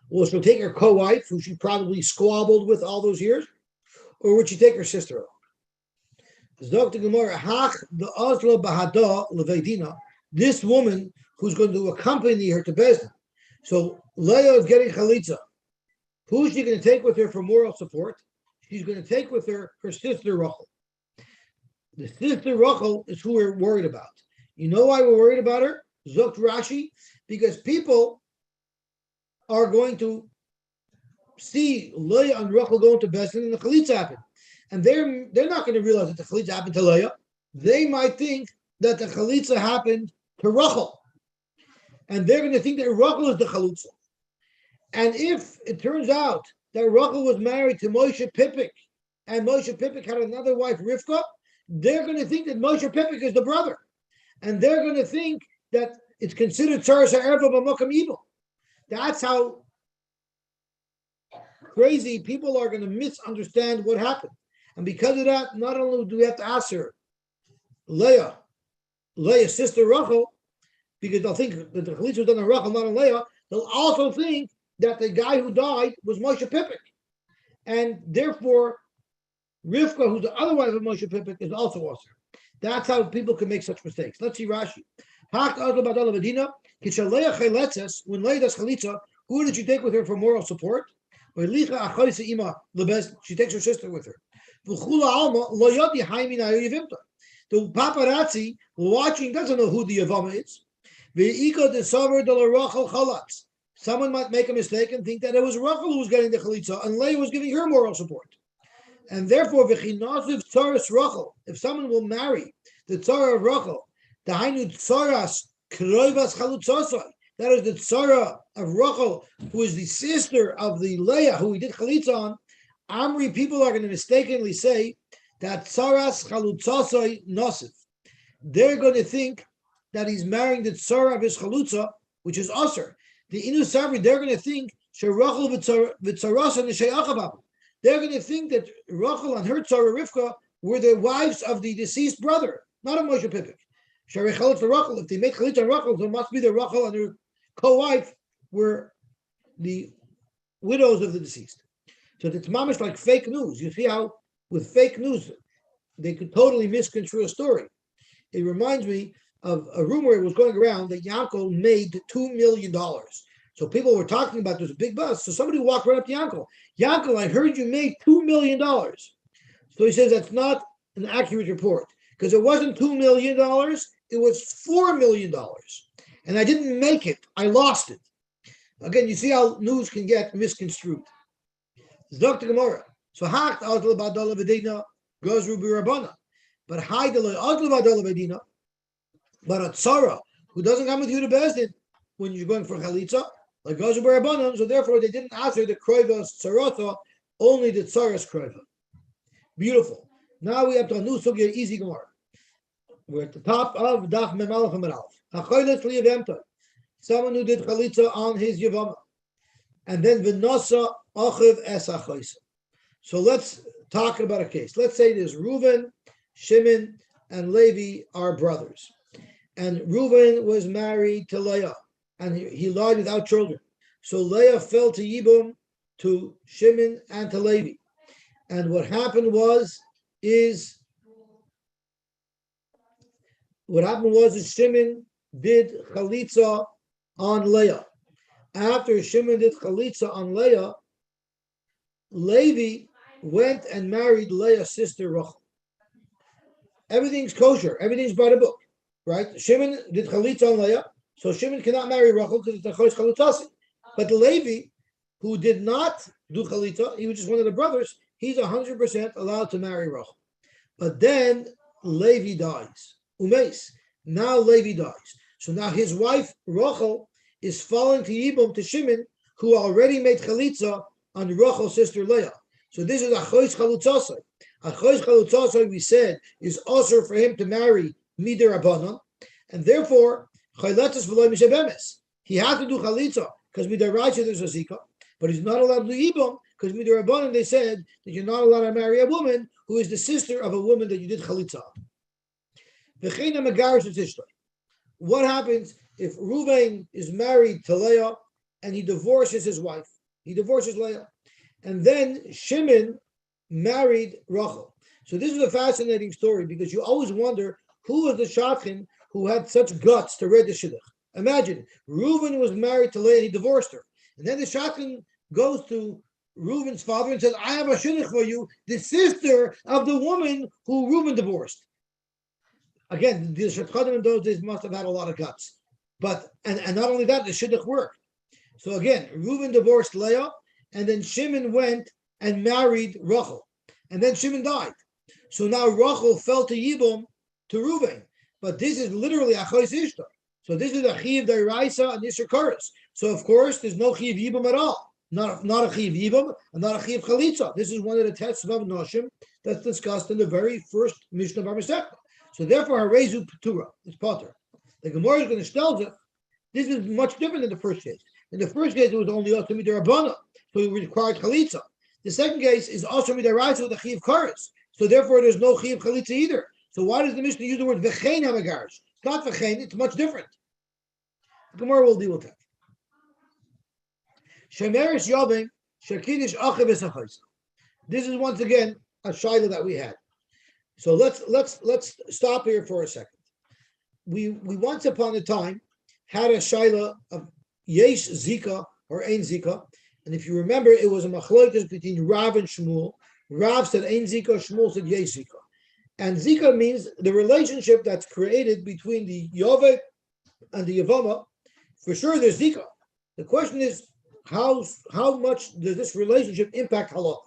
Will she take her co-wife, who she probably squabbled with all those years, or would she take her sister-in-law? This woman who's going to accompany her to Bezdin. So Leah is getting chalitza. Who is she going to take with her for moral support? She's going to take with her sister Rachel. The sister Rachel is who we're worried about. You know why we're worried about her? Zokt Rashi, because people are going to see Leah and Rachel going to Bezdin and the chalitza happened. And they're not going to realize that the chalitza happened to Leah. They might think that the chalitza happened to Rachel. And they're going to think that Rachel is the chalitza. And if it turns out that Rachel was married to Moshe Pippik, and Moshe Pippik had another wife, Rivka, they're going to think that Moshe Pippik is the brother. And they're going to think that it's considered Tzaras HaErva B'Mokam Evil. That's how crazy people are going to misunderstand what happened. And because of that, not only do we have to ask her, Leah's sister Rachel, because they'll think that the chalitza was done on Rachel, not on Leah, they'll also think that the guy who died was Moshe Pippik. And therefore, Rivka, who's the other wife of Moshe Pippik, is also awesome. That's how people can make such mistakes. Let's see Rashi. When Leah does chalitza, who did she take with her for moral support? She takes her sister with her. The paparazzi watching doesn't know who the Yevama is. Someone might make a mistake and think that it was Rachel who was getting the chalitza and Leah was giving her moral support. And therefore, if someone will marry the tzara of Rachel, that is the tzara of Rachel, who is the sister of the Leah who he did chalitza on, Amri, people are going to mistakenly say that tzaras chalutzasoi nosif. They're going to think that he's marrying the tzara of his chalutza, which is usher. The Inu Savri, they're going to think Rachel v'tzarasa n'shei'achabam. They're going to think that Rachel and her tzara Rivka were the wives of the deceased brother, not of Moshe Pippik. If they make chalit on Rachel, so it must be that Rachel and her co-wife were the widows of the deceased. So it's mamish like fake news. You see how with fake news they could totally misconstrue a story. It reminds me of a rumor that was going around that Yankel made $2 million. So people were talking about there's a big buzz. So somebody walked right up to Yankel. Yankel, I heard you made $2 million. So he says that's not an accurate report because it wasn't $2 million. It was $4 million. And I didn't make it. I lost it. Again, you see how news can get misconstrued. Dr. Gemara. So hacht adl badal vedina goes rubi rabana. But haidel adl badal vedina. But a tzara who doesn't come with you to Bezdin when you're going for chalitza, like goes rubi rabana. So therefore they didn't answer the kroivas tzarata, only the tzaras kroiva. Beautiful. Now we have to new sugya easy Gemara. We're at the top of Daf Mem Aleph Amud Aleph. Hachoylet liyavemta. Someone who did chalitza on his yavama, and then v'nasa achiv es achoysa. So let's talk about a case. Let's say there's Reuven, Shimon, and Levi are brothers, and Reuven was married to Leah, and he lied without children. So Leah fell to Yibum, to Shimon, and to Levi. And what happened was Shimon did chalitza on Leah. After Shimon did chalitza on Leah, Levi went and married Leah's sister Rachel. Everything's kosher. Everything's by the book, right? Shimon did chalitza on Leah, so Shimon cannot marry Rachel because it's a chosh chalitasi. But Levi, who did not do chalitza, he was just one of the brothers, he's 100% allowed to marry Rachel. But then Levi dies. Umeis. Now Levi dies. So now his wife, Rachel, is falling to Yibum, to Shimon, who already made chalitza on Rachel's sister Leah. So this is a chosh chalutzasai. A chosh chalutzasai, we said, is also for him to marry mider rabbanon, and therefore chayletzas v'loy mishabemes. He had to do chalitza because mider raisa there's a zika, but he's not allowed to do Yibum because mider rabbanon they said that you're not allowed to marry a woman who is the sister of a woman that you did chalitza on. What happens if Reuven is married to Leah and he divorces his wife? He divorces Leah. And then Shimon married Rachel. So this is a fascinating story because you always wonder who was the shadchan who had such guts to read the shidduch. Imagine, Reuven was married to Leah and he divorced her. And then the shadchan goes to Reuven's father and says, I have a shidduch for you, the sister of the woman who Reuven divorced. Again, the shadchanim in those days must have had a lot of guts. But and not only that, the shidduch worked. So again, Reuven divorced Leah, and then Shimon went and married Rachel. And then Shimon died. So now Rachel fell to Yibum, to Reuven. But this is literally a chois ishtar. So this is a chiv d'oraisa and yisur kares. So of course, there's no chiv Yibum at all. Not a chiv Yibum, and not a chiv chalitza. This is one of the tests of Noshim that's discussed in the very first Mishnah Bar Masechta. So therefore, Harezu Petura is Potter. The Gemara is going to tell us this is much different than the first case. In the first case, it was only also midarabana, so it required chalitza. The second case is also midaraisa with a chiv kares. So therefore, there's no chiv chalitza either. So why does the Mishnah use the word v'chein hamagarish? It's not v'chein; it's much different. The Gemara will deal with that. Shemeres yavim shekidish achiv esachos. This is once again a shaila that we had. So let's stop here for a second. We once upon a time had a shaila of yesh zika or ein zika, and if you remember, it was a machlokas between Rav and Shmuel. Rav said ein zika, Shmuel said yesh zika, and zika means the relationship that's created between the yovek and the yavama. For sure, there's zika. The question is how much does this relationship impact halakha?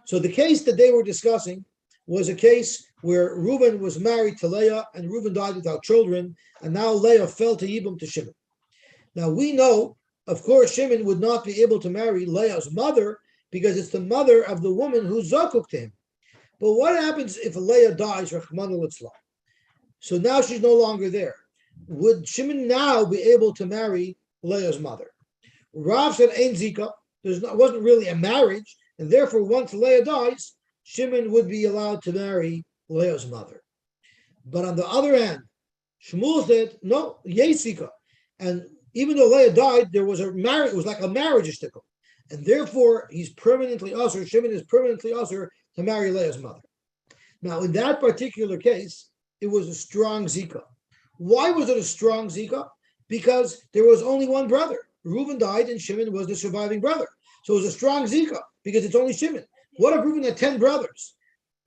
So the case that they were discussing was a case where Reuven was married to Leah and Reuven died without children, and now Leah fell to Yibum to Shimon. Now we know, of course, Shimon would not be able to marry Leah's mother because it's the mother of the woman who's zakuk to him. But what happens if Leah dies, Rachmana litzlan? So now she's no longer there. Would Shimon now be able to marry Leah's mother? Rav said ein zika. Wasn't really a marriage, and therefore once Leah dies, Shimon would be allowed to marry Leah's mother. But on the other hand, Shmuel said, no, Yesika. And even though Leah died, there was a marriage, it was like a marriage ishtikel. And therefore, he's permanently usher, Shimon is permanently usher to marry Leah's mother. Now, in that particular case, it was a strong zika. Why was it a strong zika? Because there was only one brother. Reuven died and Shimon was the surviving brother. So it was a strong zika because it's only Shimon. What if Reuven had 10 brothers?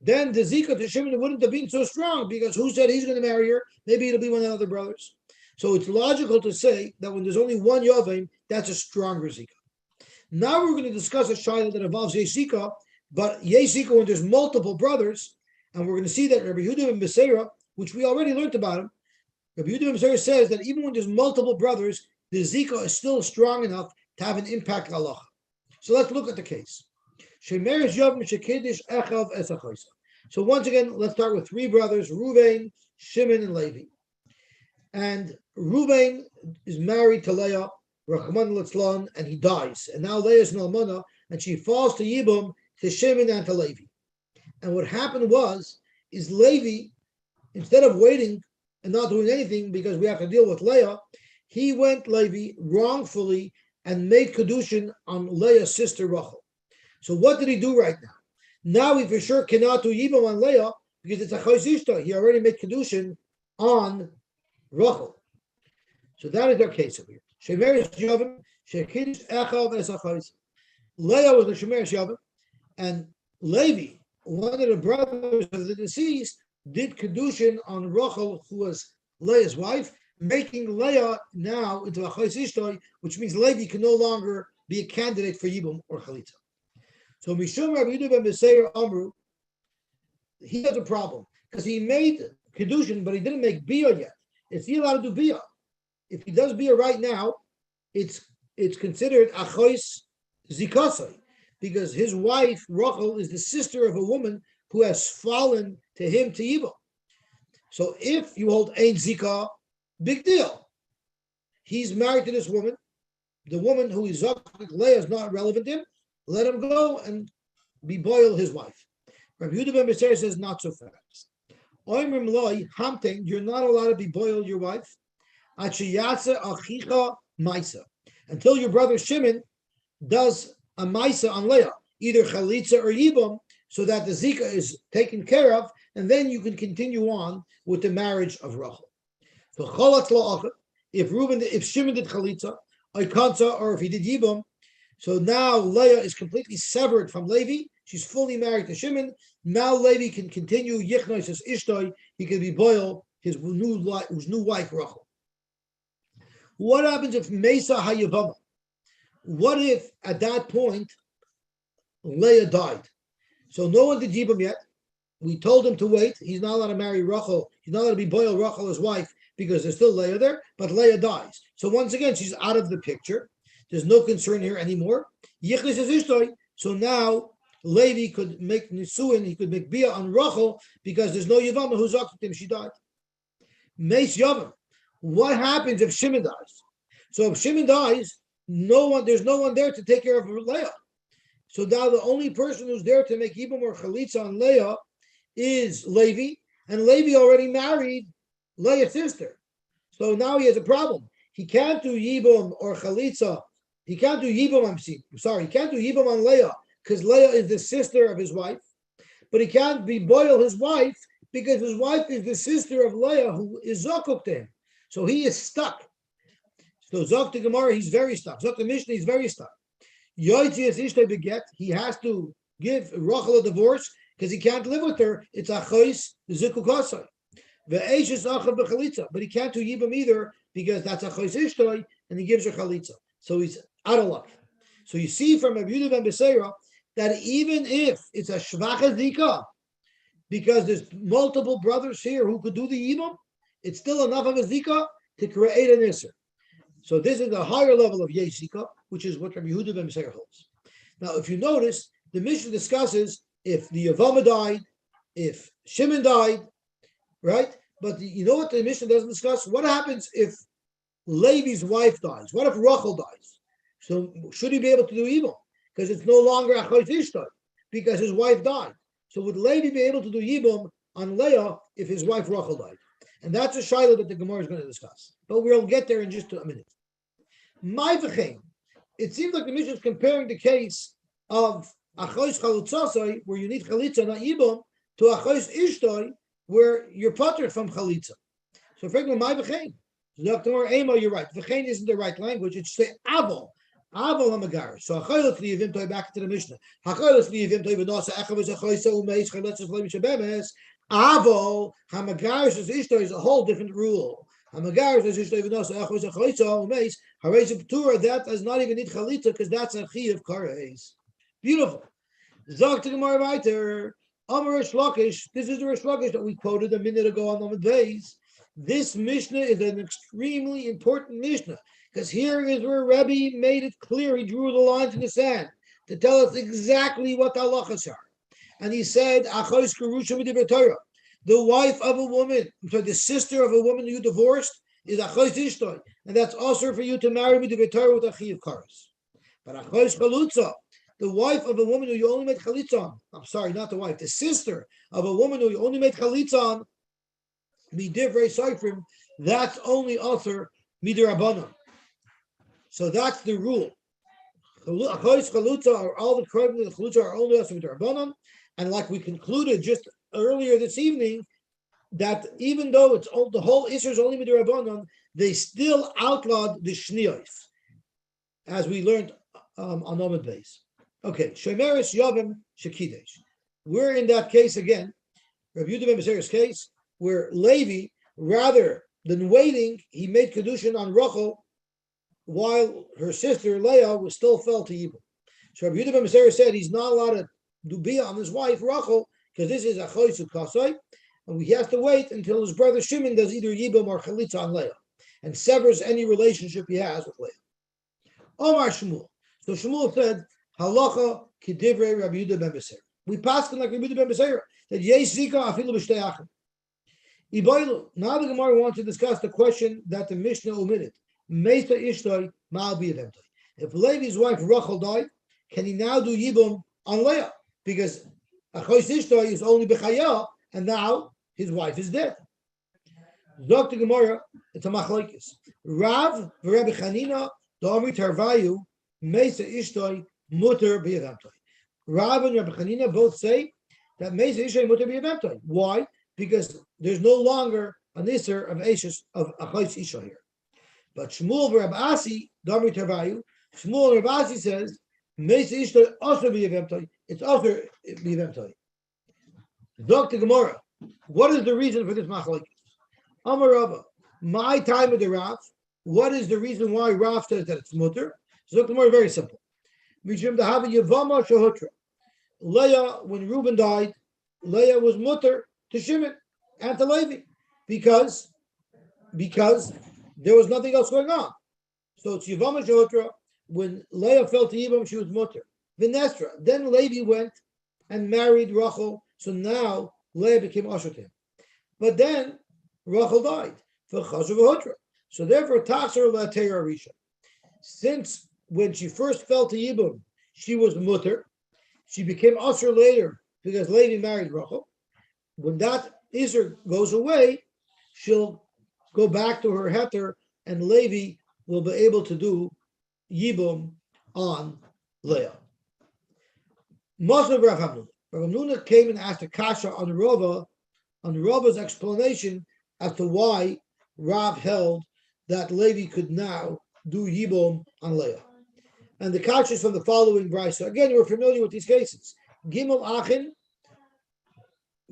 Then the zika to Shimon wouldn't have been so strong because who said he's going to marry her? Maybe it'll be one of the other brothers. So it's logical to say that when there's only one Yovim, that's a stronger zika. Now we're going to discuss a shaila that involves Yesika, but Yesika when there's multiple brothers, and we're going to see that Rabbi Yehuda ben Beseira, which we already learned about him, Rabbi Yehuda ben Beseira says that even when there's multiple brothers, the Zika is still strong enough to have an impact on Allah. So let's look at the case. So once again, let's start with three brothers, Reuven, Shimon, and Levi. And Reuven is married to Leah, Rahman al-Islam, and he dies. And now Leah is an almana, and she falls to Yibum, to Shimon, and to Levi. And what happened is Levi, instead of waiting and not doing anything because we have to deal with Leah, he went, Levi, wrongfully and made Kedushin on Leah's sister Rachel. So what did he do right now? Now he for sure cannot do Yibum on Leah because it's a Chayzishta. He already made Kedushin on Rachel. So that is their case over here. Shemeres Yavim, Shekidish Echav es Achayz. Leah was the Shemeres Yavim, and Levi, one of the brothers of the deceased, did Kedushin on Rachel, who was Leah's wife, making Leah now into a Chayzishta, which means Levi can no longer be a candidate for Yibum or Chalitza. So Mishum Rabbi Yehuda ben Beseir Amru, he has a problem because he made Kedushin, but he didn't make Bia yet. Is he allowed to do Bia? If he does Bia right now, it's considered Achois Zikasai, because his wife Rachel is the sister of a woman who has fallen to him to Yibum. So if you hold Ein Zika, big deal. He's married to this woman. The woman who is Leah is not relevant to him. Let him go and be boiled his wife. Rabbi Yehuda ben Beseir says not so fast. Oimrim loy hamting, you're not allowed to be boiled your wife. Achiyatsa achicha maisa, until your brother Shimon does a maisa on Leah, either chalitza or yibum, so that the zika is taken care of, and then you can continue on with the marriage of Rachel. So if Shimon did chalitza, or if he did yibum, so now Leah is completely severed from Levi. She's fully married to Shimon. Now Levi can continue yichnos as ishtoi. He can be boiled his new wife Rachel. What happens if Mesa Hayavama? What if at that point Leah died? So no one did Yibam yet. We told him to wait. He's not allowed to marry Rachel. He's not allowed to be boiled Rachel, his wife, because there's still Leah there. But Leah dies. So once again, she's out of the picture. There's no concern here anymore. Yichlis is ishtoi. So now Levi could make nisuin. He could make bia on Rachel because there's no Yavama who's up with him. She died. Meis Yavam. What happens if Shimon dies? So if Shimon dies, there's no one there to take care of Leah. So now the only person who's there to make Yibam or Chalitza on Leah is Levi, and Levi already married Leah's sister. So now he has a problem. He can't do Yibam or Chalitza. He can't do Yibam, he can't do Yibam on Leah because Leah is the sister of his wife, but he can't be boil his wife because his wife is the sister of Leah who is Zakuk to him. So he is stuck. So Zok the Gemara, he's very stuck. Zok the Mishnah, he's very stuck. Yosy is Ishtay beget. He has to give Rachel a divorce because he can't live with her. It's Achois Zikukasai. Ve'esh is Achav b'chalitza, but he can't do Yibam either because that's Achois Ishtay, and he gives her Chalitza. So he's out of luck. So you see from Rabbi Yehuda ben Beseira that even if it's a Shvacha Zika, because there's multiple brothers here who could do the Yibam, it's still enough of a Zika to create an Isser. So this is a higher level of Yesika, which is what Rabbi Yehuda ben Beseira holds. Now, if you notice, the Mishnah discusses if the Yavama died, if Shimon died, right? But you know what the Mishnah doesn't discuss? What happens if Levi's wife dies? What if Rachel dies? So should he be able to do Yibam? Because it's no longer Achot Ishtay, because his wife died. So would Levi be able to do Yibam on Leah if his wife Rachel died? And that's a shayla that the Gemara is going to discuss. But we'll get there in just a minute. My v'chein, it seems like the Mishnah is comparing the case of Achos Chalutzasai, where you need Chalitza, not Yibam, to Achos Ishtoi, where you're puttered from Chalitza. So, for example, my v'chein. Dr. Amo, you're right. V'chein isn't the right language. It's say Avol. Avol hamagar. So Acholos liyivim toy, back to the Mishnah. Acholos liyivim toy v'nosa echavos achoisa umeis chaletzos levi shebemes. Avol hamagarish is ishto is a whole different rule. That does not even need chalitza because that's a chi of kares. Beautiful. Zog to Gemara weiter. Amar Rish Lakish. This is the Rish Lakish that we quoted a minute ago on Lamed Beis. This Mishnah is an extremely important Mishnah because here is where Rebbe made it clear. He drew the lines in the sand to tell us exactly what the halachas are. And he said, "Achos kerusha midivrei Torah." The wife of a woman, the sister of a woman you divorced, is achos ishtoi, and that's also for you to marry midivrei Torah with a chi of kares. But achos chalutza, the wife of a woman who you only made chalitza on. I'm sorry, not the wife, the sister of a woman who you only made chalitza on. Midivrei Seifrim, that's only author midirabbanan. So that's the rule. Achos chalutza are all the craving of the chalutza are only author midirabbanan, and like we concluded just earlier this evening, that even though it's the whole Isser is only midirabbanan, they still outlawed the shniyos, as we learned on Amud Beis. Okay, Shemeres Yavim Shekidesh. We're in that case again, Rabbi Yehuda ben Besair's case, where Levi, rather than waiting, he made kedushin on Rachel while her sister Leah was still fell to Yibum. So Rabbi Yehuda ben Besair said he's not allowed to do bia on his wife Rachel because this is a choysu kasai, and he has to wait until his brother Shimon does either Yibum or chalitza on Leah and severs any relationship he has with Leah. Omar Shmuel. So Shmuel said, halacha kidivrei Rabbi Yehuda ben Besair. We passed like Rabbi Yehuda ben Besair that yesh zika afilu b'shtei achim. Iboilu. Now the Gemara wants to discuss the question that the Mishnah omitted. Meisa ishtoi ma'al biyademtoi. If Levi's wife Rachel died, can he now do Yibum on Leah? Because achos ishtoi is only b'chaya, and now his wife is dead. Zok to Gemara, it's a machlokes. Rav v'Rebbe Chanina da'amri tarvayu meisa ishtoi muter biyademtoi. Rav and Rabbi Chanina both say that meisa ishtoi muter biyademtoi. Why? Because there's no longer an isser of ashes of achos isha here. But Shmuel v'Rabbi Asi da'amri tarvayu. Shmuel and Rabbi Asi says meisa ishtoi also biyademtoi. It's also biyademtoi. Zok to Gemara. What is the reason for this machlokes? Amar Rava, my time of the Rav. What is the reason why Rav says that it's mutter? Zok to Gemara, very simple. Mishum dahava Yevamos Shahutra. Leah, when Reuben died, Leah was mutter to Shimon and to Levi because there was nothing else going on. So it's Yevamos Shahutra. When Leah fell to Yibam, she was mutter. Vinestra. Then Levi went and married Rachel. So now Leah became usher to him. But then Rachel died. So therefore, Tasser Latera Risha. Since when she first fell to Yibum, she was mutter. She became usher later because Levi married Rachel. When that Isser goes away, she'll go back to her heter, and Levi will be able to do Yibum on Leah. Moshe Rav Hamnuna. Rav Hamnuna came and asked a kasha on Rava's explanation as to why Rav held that Levi could now do Yibum on Leah. And the kasha is from the following brisa. Again, you're familiar with these cases. Gimel Achin,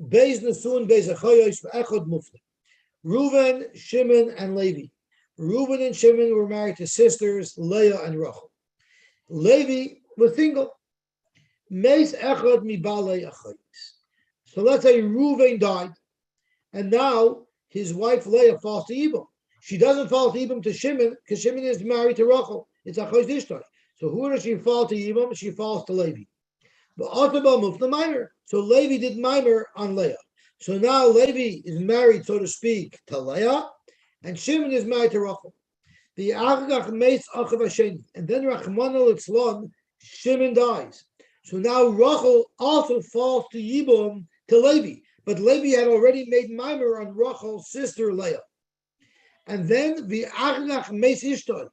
Beis Nesun, Beis Achoyos, Echod Mufli. Reuven, Shimon, and Levi. Reuben and Shimon were married to sisters, Leah and Rachel. Levi was single. Meis echad mi balei achayis. So let's say Reuven died, and now his wife Leah falls to Yibam. She doesn't fall to Yibam to Shimon because Shimon is married to Rachel. It's achayis ishtoi. So who does she fall to Yibam? She falls to Levi. But Otaba moved to Mimer. So Levi did Mimer on Leah. So now Levi is married, so to speak, to Leah, and Shimon is married to Rachel. The Achgach Meis Achav Hasheni, and then Rachmana Litzlon, Shimon dies. So now Rachel also falls to Yibum to Levi, but Levi had already made Mimer on Rachel's sister Leah. And then the Achgach Meis Ishtoi,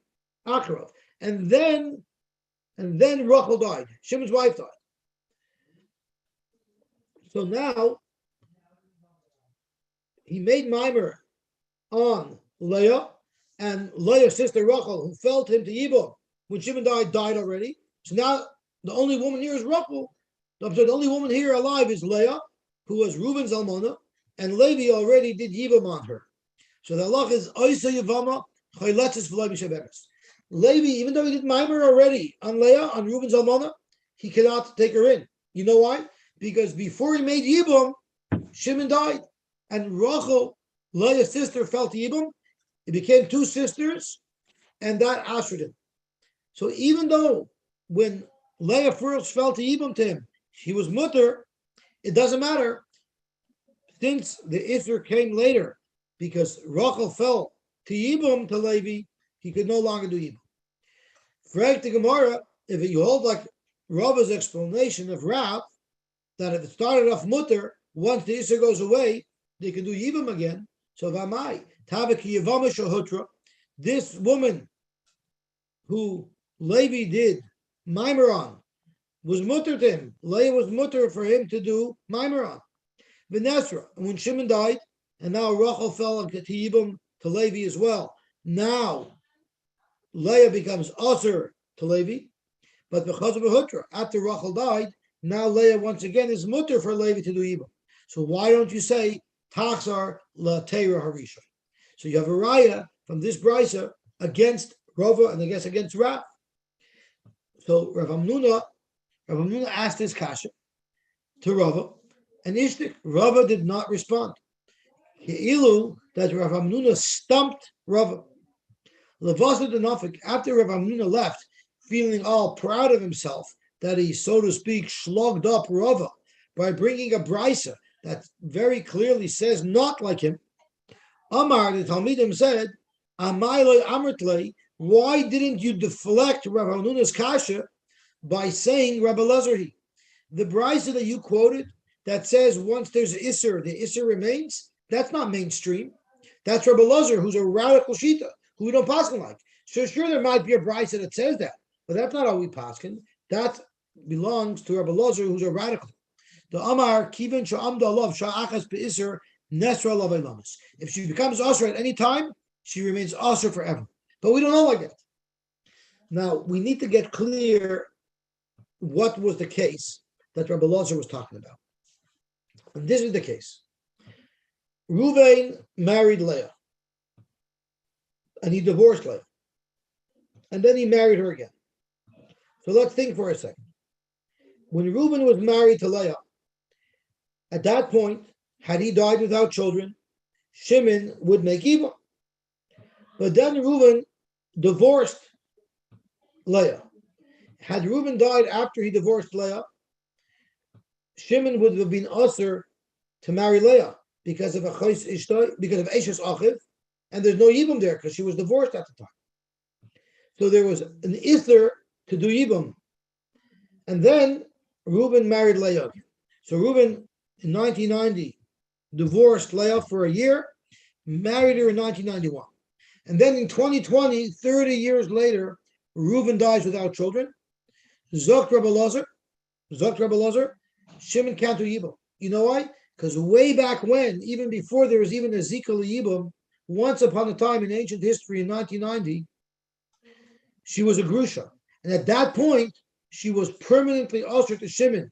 Achrav, and then Rachel died. Shimon's wife died. So now he made Mimer on Leah, and Leah's sister Rachel, who fell to him to Yibum when Shimon died already. So now the only woman here is Rachel. The only woman here alive is Leah, who was Reuben's almana, and Levi already did Yibum on her. So the halach is Yosy Yevamos Daf Yevamos. Levi, even though he did mimer already on Leah, on Reuben's almana, he cannot take her in. You know why? Because before he made Yibum, Shimon died, and Rachel, Leah's sister, fell to Yibum. It became two sisters, and that assured him. So even though when Leah first fell to Yibum to him, he was mutter, it doesn't matter. Since the Isser came later, because Rachel fell to Yibum to Levi, he could no longer do Yibum. Frank the Gemara, if you hold like Rava's explanation of Rav, that if it started off mutter, once the Isser goes away, they can do Yibum again. So Vamai, Tabaki Yevamos Shahutra, this woman who Levi did mimer on was mutter to him. Leah was mutter for him to do mimer on. V'nesra, and when Shimon died, and now Rachel fell to Yibum to Levi as well. Now Leah becomes Aser to Levi, but because of Hutra, after Rachel died, now Leah once again is mutter for Levi to do Yibum. So why don't you say Tachzar la Teira Harisha? So you have a raya from this brisa against Rava and I guess against Rav. So Rav Hamnuna asked this kasha to Rava, and Ishtik, Rava did not respond. Ilu that Rav Hamnuna stumped Rava. Levasa Denafik, after Rav Hamnuna left, feeling all proud of himself that he, so to speak, slogged up Rava by bringing a brisa that very clearly says not like him. Amar, the Talmidim said, Amayloi Amritlei, why didn't you deflect Rav Hamnuna's kasha by saying Rabbi Lazarhi? The brisa that you quoted that says once there's an Isser, the Isser remains, that's not mainstream. That's Rabbi Lazar, who's a radical Shita, who we don't paskin like. So sure, there might be a brisa that says that, but that's not how we paskin. That belongs to Rabbi Lazar, who's a radical. The Amar Kivin Sha'amda Love Sha'achas Be'Isser Nesra Lavailamas. If she becomes Asr at any time, she remains Asr forever. But we don't know like that. Now we need to get clear what was the case that Rabbi Lazar was talking about. And this is the case. Reuven married Leah, and he divorced Leah, and then he married her again. So let's think for a second. When Reuben was married to Leah, at that point, had he died without children, Shimon would make evil. But then Reuben divorced Leah. Had Reuben died after he divorced Leah, Shimon would have been usher to marry Leah because of Eshes Achiv, and there's no Yibum there because she was divorced at the time. So there was an Isser to do Yibum. And then Reuben married Leah again. So Reuben in 1990 divorced Leah for a year, married her in 1991. And then in 2020, 30 years later, Reuben dies without children. Zokt Rabbi Lazar, Shimon can't do Yibum. You know why? Because way back when, even before there was even a Zika Yibum, once upon a time in ancient history in 1990, she was a Grusha. And at that point, she was permanently ushered to Shimon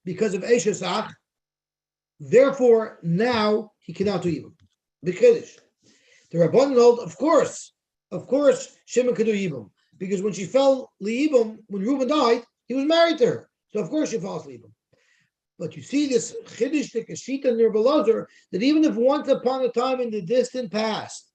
because of Eshes Ach. Therefore, now he cannot do Yibum. Because the Rabbanan hold, of course, Shimon could do Yibum. Because when she fell Yibum, when Reuben died, he was married to her. So of course she falls Yibum. But you see this Chiddush Shita near Belazar, that even if once upon a time in the distant past,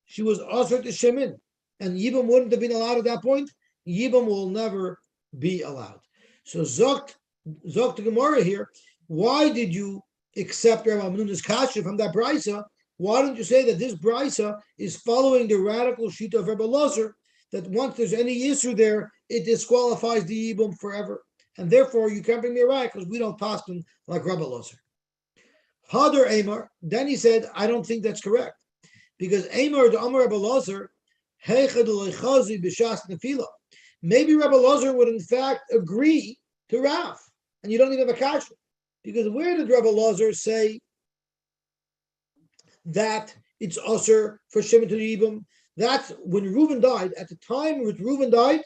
she was ushered to Shimon, and Yibum wouldn't have been allowed at that point, Yibum will never be allowed. So Zokt the Gemara here, why did you accept Rabbi Hamnuna's kasha from that brisa? Why don't you say that this brisa is following the radical shita of Rabbi Lazar, that once there's any issue there, it disqualifies the Yibum forever, and therefore you can't bring me a right because we don't pass them like Rabbi Lazar. Hadar Amar, then he said, I don't think that's correct, because Amar the Amar Rabbi Lazar, maybe Rabbi Lazar would in fact agree to Rav, and you don't even have a kasha. Because where did Rabbi Lazar say that it's usher for Shimon to the Yibum? That's when Reuben died. At the time when Reuben died,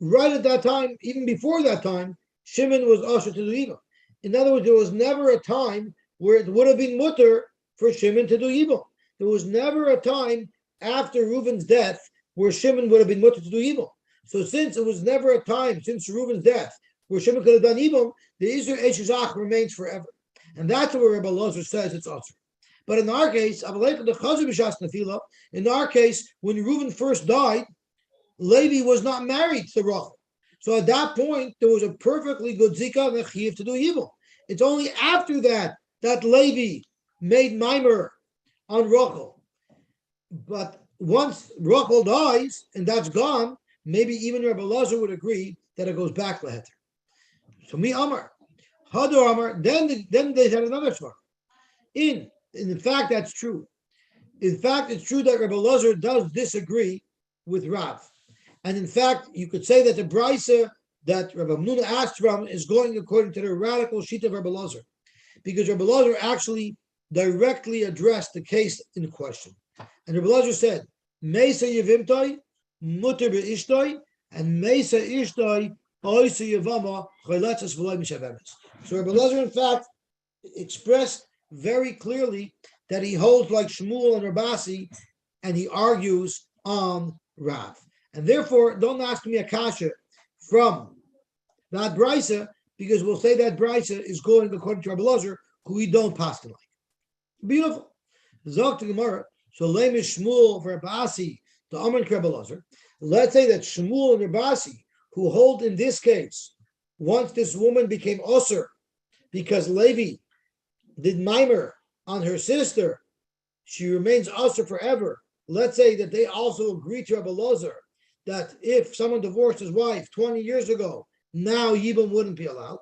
right at that time, even before that time, Shimon was usher to the Yibum. In other words, there was never a time where it would have been mutter for Shimon to do Yibum. there was never a time after Reuven's death where Shimon would have been mutter to do evil. So since it was never a time since Reuven's death where Shimon could have done evil, the Isur Eshizach remains forever. And that's where Rabbi Elazar says it's also. But in our case, in our case, when Reuven first died, Levi was not married to Rachel. So at that point, there was a perfectly good zika and a chiyuv to do evil. It's only after that Levi made mimer on Rachel. But once Rachel dies and that's gone, maybe even Rabbi Elazar would agree that it goes back to Heter. So mi Amar, Hadar Amar. Then they had another svara. In fact, that's true. In fact, it's true that Rabbi Elazar does disagree with Rav. And in fact, you could say that the brisa that Rabbi Hamnuna asked from is going according to the radical sheet of Rabbi Elazar, because Rabbi Elazar actually directly addressed the case in question. And Rabbi Elazar said, Meisa Yevimtoi, Mutter Be'ishtoi, and Meisa Ishtoi, Yosy Yevamos Daf Mishavemes. So Rabbi Elazar, in fact, expressed very clearly that he holds like Shmuel and Rabasi, and he argues on Rav. And therefore, don't ask me a kasha from that brisa, because we'll say that brisa is going according to Rabbi Elazar, who we don't pass to like. Beautiful. Zok to Gemara. So Lemish Shmuel for Rabasi, the Amar Rabbi Elazar. Let's say that Shmuel and Rabasi, who hold in this case, once this woman became osir, because Levi did mimer on her sister, she remains osir forever. Let's say that they also agree to Rabbi Elazar that if someone divorced his wife 20 years ago, now Yibam wouldn't be allowed.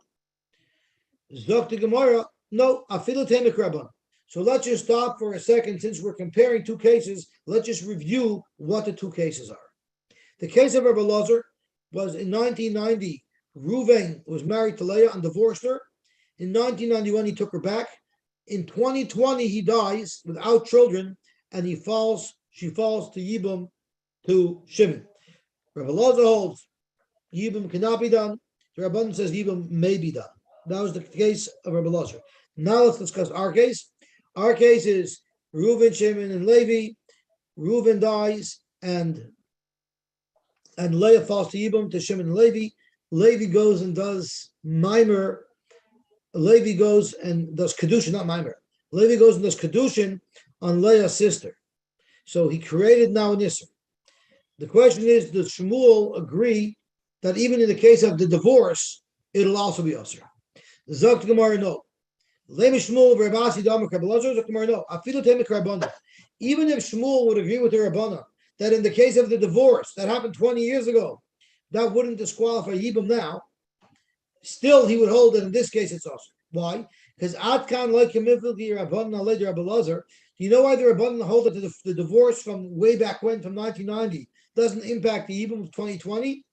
Zok to Gemara, no, afilu temek rabban. So let's just stop for a second. Since we're comparing two cases, let's just review what the two cases are. The case of Rabbi Elazar was in 1990, Reuven was married to Leah and divorced her. In 1991, he took her back. In 2020, he dies without children, and she falls to Yibam, to Shimon. Rabbi Elazar holds Yibam cannot be done. The Rabban says Yibam may be done. That was the case of Rabbi Elazar. Now let's discuss our case. Our case is Reuven, Shimon, and Levi. Reuven dies, and Leah falls to Yibam, to Shimon and Levi. Levi goes and does mimer. Levi goes and does kedushin, not mimer. Levi goes and does kedushin on Leah's sister. So he created now an Isser. The question is, does Shmuel agree that even in the case of the divorce, it'll also be Isser? Zok Gemara, no. Lemi Shmuel v'Rabasi d'Amar Rabbi Elazar. Zok Gemara, no. Afilu temek Rabbana. Even if Shmuel would agree with the Rabbana that in the case of the divorce that happened 20 years ago, that wouldn't disqualify Yibam now, still he would hold that in this case it's Isser. Why? Because Adkan like Kamifil the Rabbana led Rabbi Elazar. Do you know why the Rabbana hold that the divorce from way back when, from 1990, doesn't impact the Yibam of 2020?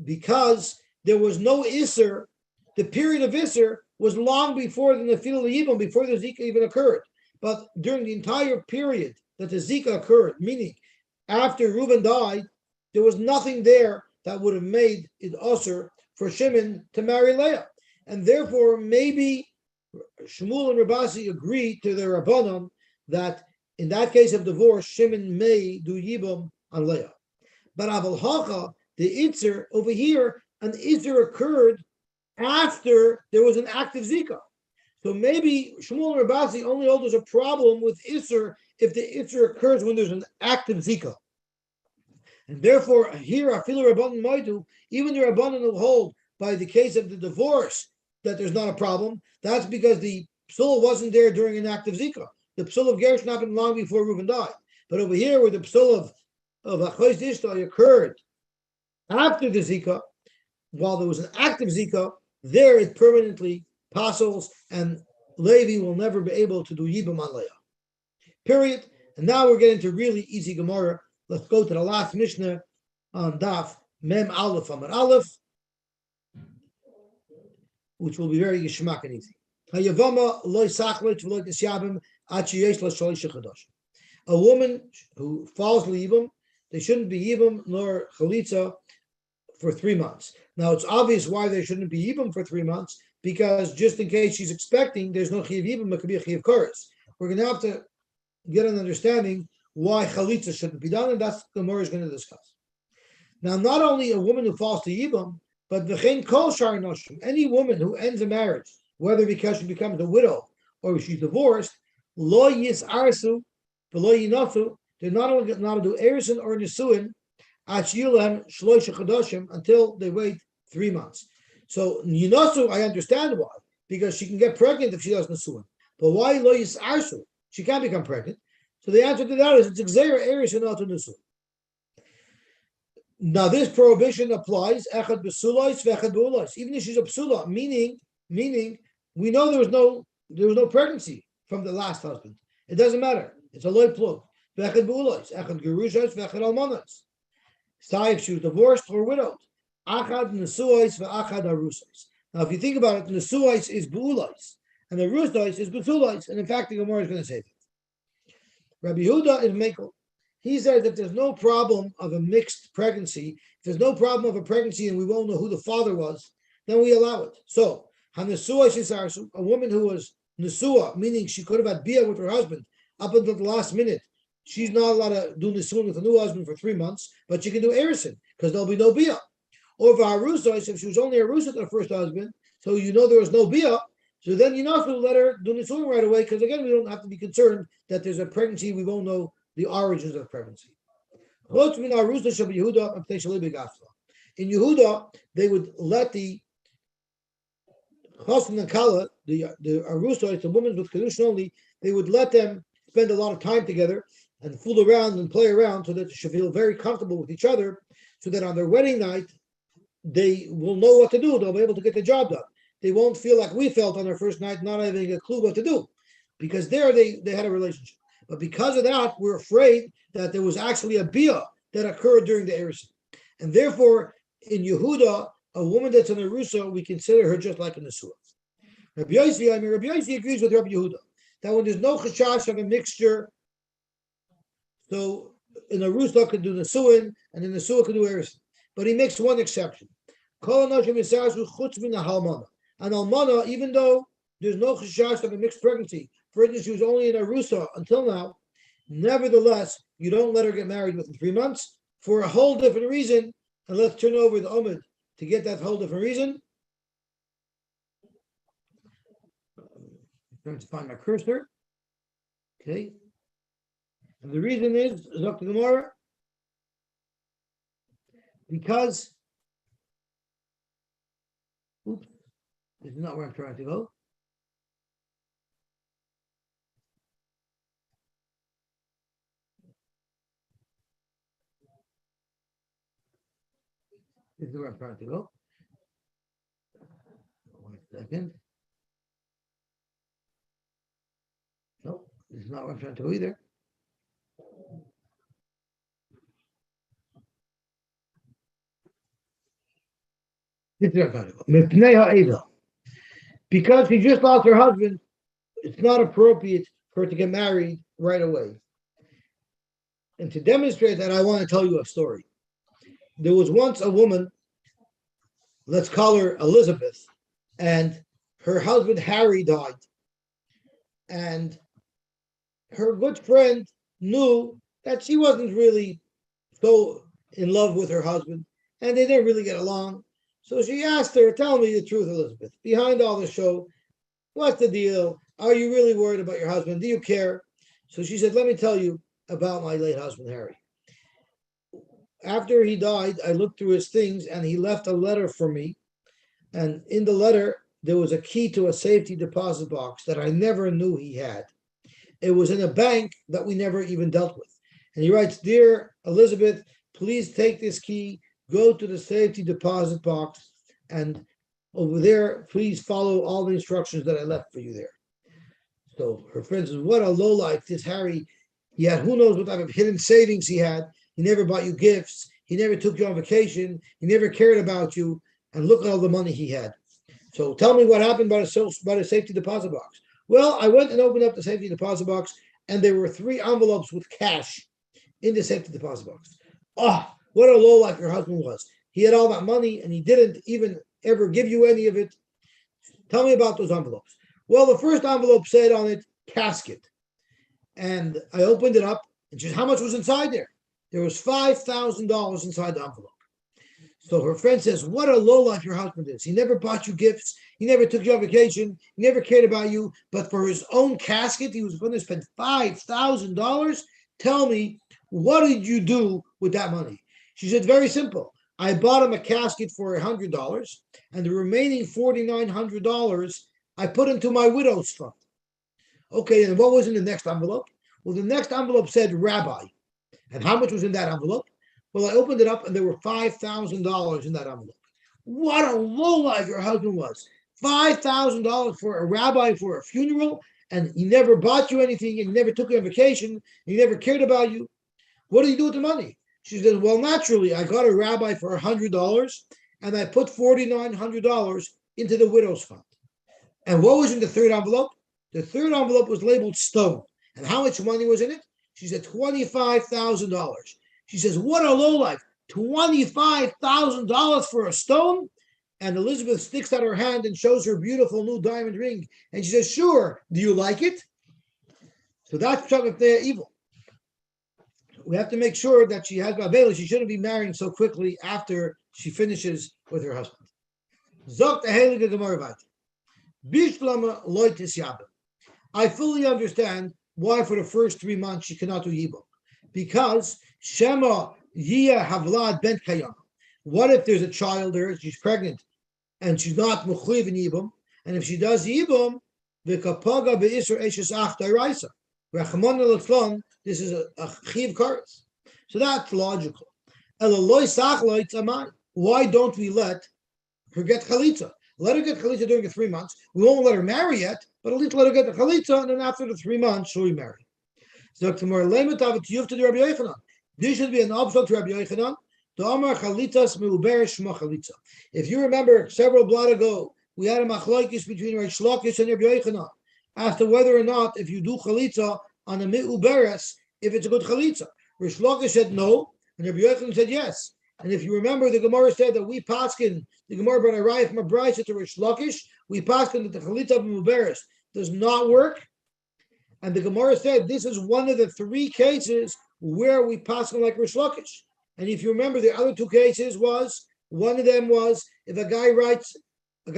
Because there was no Isser, the period of Isser was long before the Nefila of Yibam, before the Zika even occurred. But during the entire period that the Zika occurred, meaning after Reuven died, there was nothing there that would have made it Isser for Shimon to marry Leah. And therefore, maybe Shmuel and Rabasi agree to the Rabbanon that in that case of divorce, Shimon may do Yibam on Leah. But Aval Hacha, the Itzer over here, an Itzer occurred after there was an active Zika. So maybe Shmuel and Rabasi only hold there's a problem with Itzer if the Itzer occurs when there's an active Zika. And therefore, here, Afilu Rabbanon Maidu, even the Rabbanon will hold by the case of the divorce that there's not a problem. That's because the psul wasn't there during an active Zika. The psul of Gershon happened long before Reuven died. But over here, where the psul of Achos Ishtoi occurred after the Zika, while there was an active Zika, there it permanently passes, and Levi will never be able to do Yibam on Leah. Period. And now we're getting to really easy Gemara. Let's go to the last Mishnah on Daf Mem Aleph Amar Aleph, which will be very yishmak and easy. A woman who falls Yibam, they shouldn't be Yibam nor Chalitza for 3 months. Now it's obvious why they shouldn't be Yibam for 3 months, because just in case she's expecting, there's no Chiyav Yibam, but could be a Chiyav Koros. We're going to have to get an understanding why Chalitza shouldn't be done, and that's the Gemara is going to discuss. Now, not only a woman who falls to Yibam, but V'chein Kol Shar Noshim, any woman who ends a marriage, whether because she becomes a widow or she's divorced, Lo Yisarsu, V'lo Yinafu, they're not only not to do Erison or Nisuin, Achilem Shloisha Chadoshim, until they wait 3 months. So Yinasu, I understand why, because she can get pregnant if she does Nisuin. But why Lo Yisarsu? She can't become pregnant. So the answer to that is it's Xera Erison not to Nisuin. Now this prohibition applies echad besulois v'echad beulois. Even if she's a psula, meaning we know there was no pregnancy from the last husband. It doesn't matter. It's a loy plug. V'echad beulois, echad gerushos v'echad almonos. Say if she was divorced or widowed. Achad nesuois v'achad arusois. Now if you think about it, nesuois is beulois and the arusois is besulois. And in fact, the Gemara is going to say that. Rabbi Yehuda is mekel. He says that there's no problem of a mixed pregnancy. If there's no problem of a pregnancy and we won't know who the father was, then we allow it. So, a woman who was nesua, meaning she could have had bia with her husband up until the last minute, she's not allowed to do nesuin with a new husband for 3 months, but she can do erison because there'll be no bia. Or v'harusos, if she was only a rusa to her first husband, so you know there was no bia, so then you know to let her do nesuin right away because again, we don't have to be concerned that there's a pregnancy we won't know the origins of pregnancy. In Yehuda, they would let the chassan and kala, the arusa, the women with kedushin only, they would let them spend a lot of time together and fool around and play around so that they should feel very comfortable with each other, so that on their wedding night they will know what to do. They'll be able to get the job done. They won't feel like we felt on our first night, not having a clue what to do, because there they had a relationship. But because of that, we're afraid that there was actually a bia that occurred during the erison. And therefore, in Yehuda, a woman that's an erusa, we consider her just like a nesua. Rabbi Yosy agrees with Rabbi Yehuda that when there's no chashash of a mixture, so an erusa could do nesuin and an nesua could do erison. But he makes one exception. An almana, even though there's no chashash of a mixed pregnancy, for instance, she was only in Arusa until now, nevertheless, you don't let her get married within 3 months for a whole different reason. And let's turn over the Omid to get that whole different reason. I'm trying to find my cursor. Okay. And the reason is Dr. Gemara, because, oops, this is not where I'm trying to go. This is where I'm trying to go. 1 second. No, this is not where I'm trying to go either. This is where I'm trying to go. Because she just lost her husband, it's not appropriate for her to get married right away. And to demonstrate that, I want to tell you a story. There was once a woman, let's call her Elizabeth, and her husband Harry died. And her good friend knew that she wasn't really so in love with her husband, and they didn't really get along. So she asked her, tell me the truth, Elizabeth. Behind all the show, what's the deal? Are you really worried about your husband? Do you care? So she said, let me tell you about my late husband, Harry. After he died, I looked through his things and he left a letter for me. And in the letter, there was a key to a safety deposit box that I never knew he had. It was in a bank that we never even dealt with. And he writes, Dear Elizabeth, please take this key, go to the safety deposit box, and over there, please follow all the instructions that I left for you there. So her friend says, what a lowlife, this Harry. He had who knows what type of hidden savings he had. He never bought you gifts. He never took you on vacation. He never cared about you. And look at all the money he had. So tell me what happened by the safety deposit box. Well, I went and opened up the safety deposit box, and there were 3 envelopes with cash in the safety deposit box. Oh, what a lowlife your husband was. He had all that money, and he didn't even ever give you any of it. Tell me about those envelopes. Well, the first envelope said on it, casket. And I opened it up, and just how much was inside there? There was $5,000 inside the envelope. So her friend says, what a lowlife your husband is. He never bought you gifts. He never took you on vacation. He never cared about you. But for his own casket, he was going to spend $5,000. Tell me, what did you do with that money? She said, very simple. I bought him a casket for $100, and the remaining $4,900 I put into my widow's fund. Okay, and what was in the next envelope? Well, the next envelope said rabbi. And how much was in that envelope? Well, I opened it up and there were $5,000 in that envelope. What a lowlife your husband was. $5,000 for a rabbi for a funeral, and he never bought you anything, and he never took you on vacation, he never cared about you. What did you do with the money? She said, well, naturally, I got a rabbi for $100, and I put $4,900 into the widow's fund. And what was in the third envelope? The third envelope was labeled stone. And how much money was in it? She said $25,000. She says, what a lowlife, $25,000 for a stone? And Elizabeth sticks out her hand and shows her beautiful new diamond ring. And she says, sure, do you like it? So that's Pshat they're evil. We have to make sure that she has Babela. She shouldn't be marrying so quickly after she finishes with her husband. Zok the Heilige Gemara weiter. I fully understand why for the first 3 months she cannot do Yibum. Because Shema Yia Havlad Ben Kayam. What if there's a child there, she's pregnant, and she's not Mechuyev in Yibum, and if she does Yibum, V'kapaga be'isur eshes ach da'iraisa. Rachman al-Tzlon, this is a chiv kares. So that's logical. Why don't we let her get chalitza? Let her get chalitza during the 3 months. We won't let her marry yet, but at least let her get the chalitza, and then after the 3 months, she'll be married. So this should be an obstacle to Rabbi Yochanan. If you remember, several blot ago, we had a machlokes between Rish Lakish and Rabbi Yochanan as to whether or not if you do chalitza on a mi'uberes, if it's a good chalitza. Rish Lakish said no, and Rabbi Yochanan said yes. And if you remember, the Gemara said that we paskin, the Gemara brought a raya from a brayso to Rish Lakish, we paskin that the chalitza of mi'uberes does not work. And the Gemara said this is one of the 3 cases where we paskin like Rish Lakish. And if you remember, the other 2 cases one of them was if a guy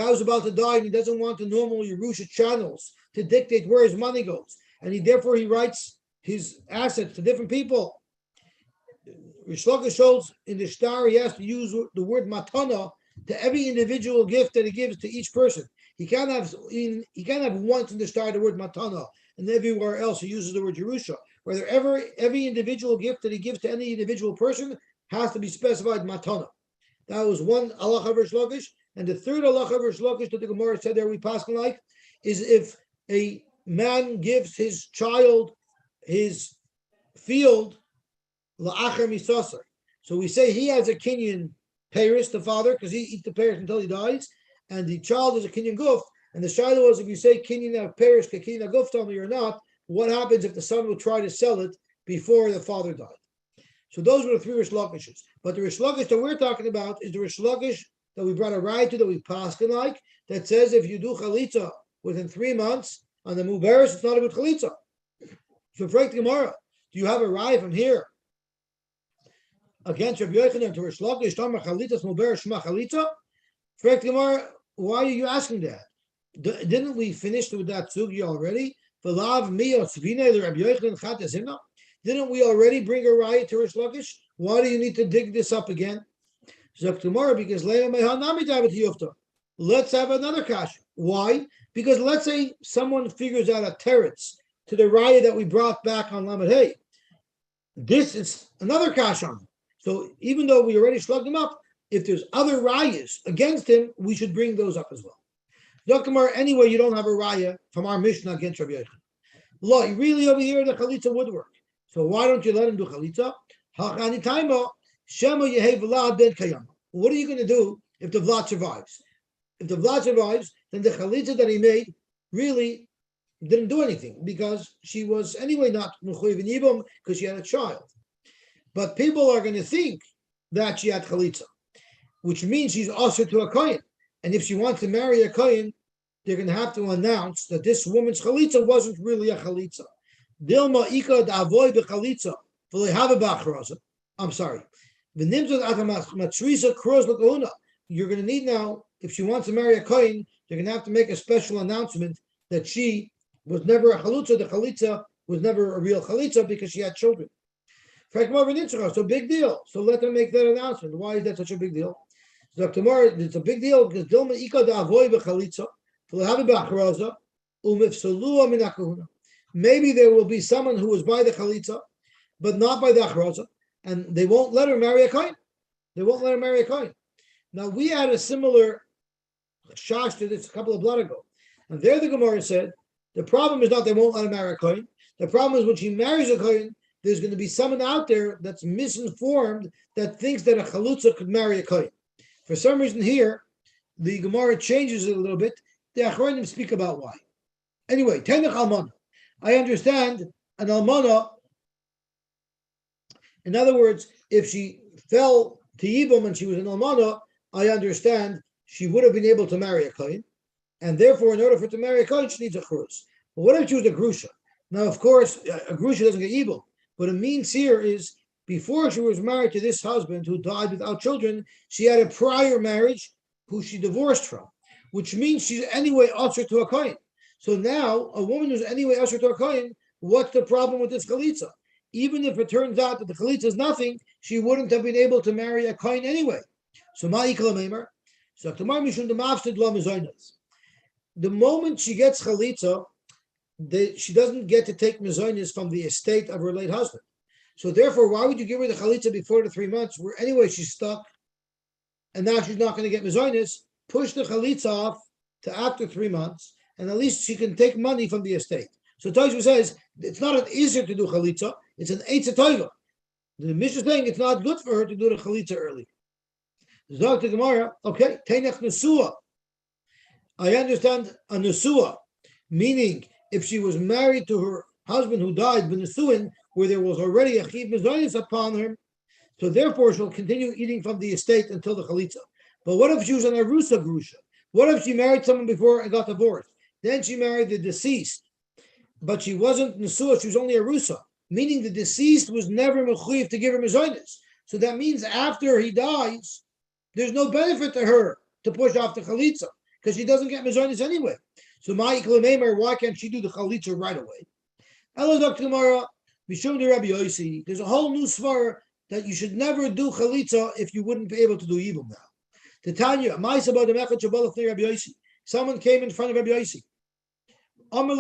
was about to die and he doesn't want the normal Yerusha channels to dictate where his money goes, and therefore he writes his assets to different people. Rish Lakish shows in the star he has to use the word matana to every individual gift that he gives to each person. He can't have once in the star the word matana, and everywhere else he uses the word Yerusha. Whether every individual gift that he gives to any individual person has to be specified matana. That was one halacha of Rish Lakish, and the third halacha of Rish Lakish that the Gemara said there we paskin like is if a man gives his child his field la'acher misasar. So we say he has a kinyan peiros, the father, because he eats the peiros until he dies, and the child is a kinyan guf. And the shiloh was if you say kinyan peiros ke kinyan guf, tell me or not, what happens if the son will try to sell it before the father died? So those were the 3 Rish Lakishes. But the Rish Lakish that we're talking about is the Rish Lakish that we brought a ride to, that we paskin like, that says if you do chalitza within 3 months on the muberes, it's not a good chalitza. So for Gemara, do you have a ride from here against Rabbi Yochanan to Rish Lakish, Tamar chalitzas muberes shma chalitza? For Gemara, why are you asking that? Didn't we finish with that sugi already? Didn't we already bring a riot to Rish Lakish? Why do you need to dig this up again? So tomorrow, because let's have another kash. Why? Because let's say someone figures out a teretz to the riot that we brought back on Lamed Hey. This is another kash on him. So even though we already slugged him up, if there's other rayas against him, we should bring those up as well. Dr. Anyway, you don't have a raya from our Mishnah against Rabbi Yochanan. Lo, really over here the chalitza would work. So why don't you let him do chalitza? What are you going to do if the vlad survives? If the vlad survives, then the chalitza that he made really didn't do anything because she was anyway not mechuyev in yibum because she had a child. But people are going to think that she had chalitza, which means she's also to a kohen. And if she wants to marry a kohen, they're going to have to announce that this woman's chalitza wasn't really a chalitza. Dilma ika da'avoy b'chalitza v'lehava b'achroza. I'm sorry. You're going to need now, if she wants to marry a kohen, they're going to have to make a special announcement that she was never a chalitza. The chalitza was never a real chalitza because she had children. So big deal. So let them make that announcement. Why is that such a big deal? So tomorrow it's a big deal because Dilma ika da'avoy b'chalitza v'lehava b'achroza umifsalua min hakahuna. Maybe there will be someone who was by the chalitza, but not by the achroza, and they won't let her marry a kohen. They won't let her marry a kohen. Now, we had a similar shash to this a couple of blood ago. And there the Gemara said, the problem is not they won't let her marry a kohen. The problem is when she marries a kohen, there's going to be someone out there that's misinformed that thinks that a chalutza could marry a kohen. For some reason here, the Gemara changes it a little bit. The Achronim speak about why. Anyway, Tenech Almana. I understand an almana. In other words, if she fell to Yibum and she was an almana, I understand she would have been able to marry a kohen, and therefore, in order for her to marry a kohen, she needs a churus. But what if she was a grusha? Now, of course, a grusha doesn't get Yibum. What it means here is before she was married to this husband who died without children, she had a prior marriage who she divorced from, which means she's anyway usher to a kohen. So now, a woman who's anyway usher to a kohen, what's the problem with this chalitza? Even if it turns out that the chalitza is nothing, she wouldn't have been able to marry a kohen anyway. So ma'ikla meimer. So tomorrow mishum demafsid lo mezonos. The moment she gets chalitza, she doesn't get to take mezonos from the estate of her late husband. So therefore, why would you give her the chalitza before the 3 months, where anyway she's stuck, and now she's not going to get mezonos? Push the chalitza off to after 3 months, and at least she can take money from the estate. So Tosfos says it's not an easier to do chalitza; it's an eitzah toiva. The Mishnah is saying it's not good for her to do the chalitza early. Zog to Gemara, okay, teinech nesua. I understand a nesua, meaning if she was married to her husband who died, b'nesuin, where there was already a chiv mezonos upon her, so therefore she'll continue eating from the estate until the chalitza. But what if she was an arusa grusha? What if she married someone before and got divorced? Then she married the deceased, but she wasn't nesua; she was only arusa, meaning the deceased was never mechuyev to give her mezonos. So that means after he dies, there's no benefit to her to push off the chalitza because she doesn't get mezonos anyway. So ma'ikla meimer, why can't she do the chalitza right away? Hello, Dr. Gemara. Mishum de Rabbi Yosy. There's a whole new svar that you should never do chalitza if you wouldn't be able to do yibum now. The Tanya, someone came in front of Rabbi Yosy. Can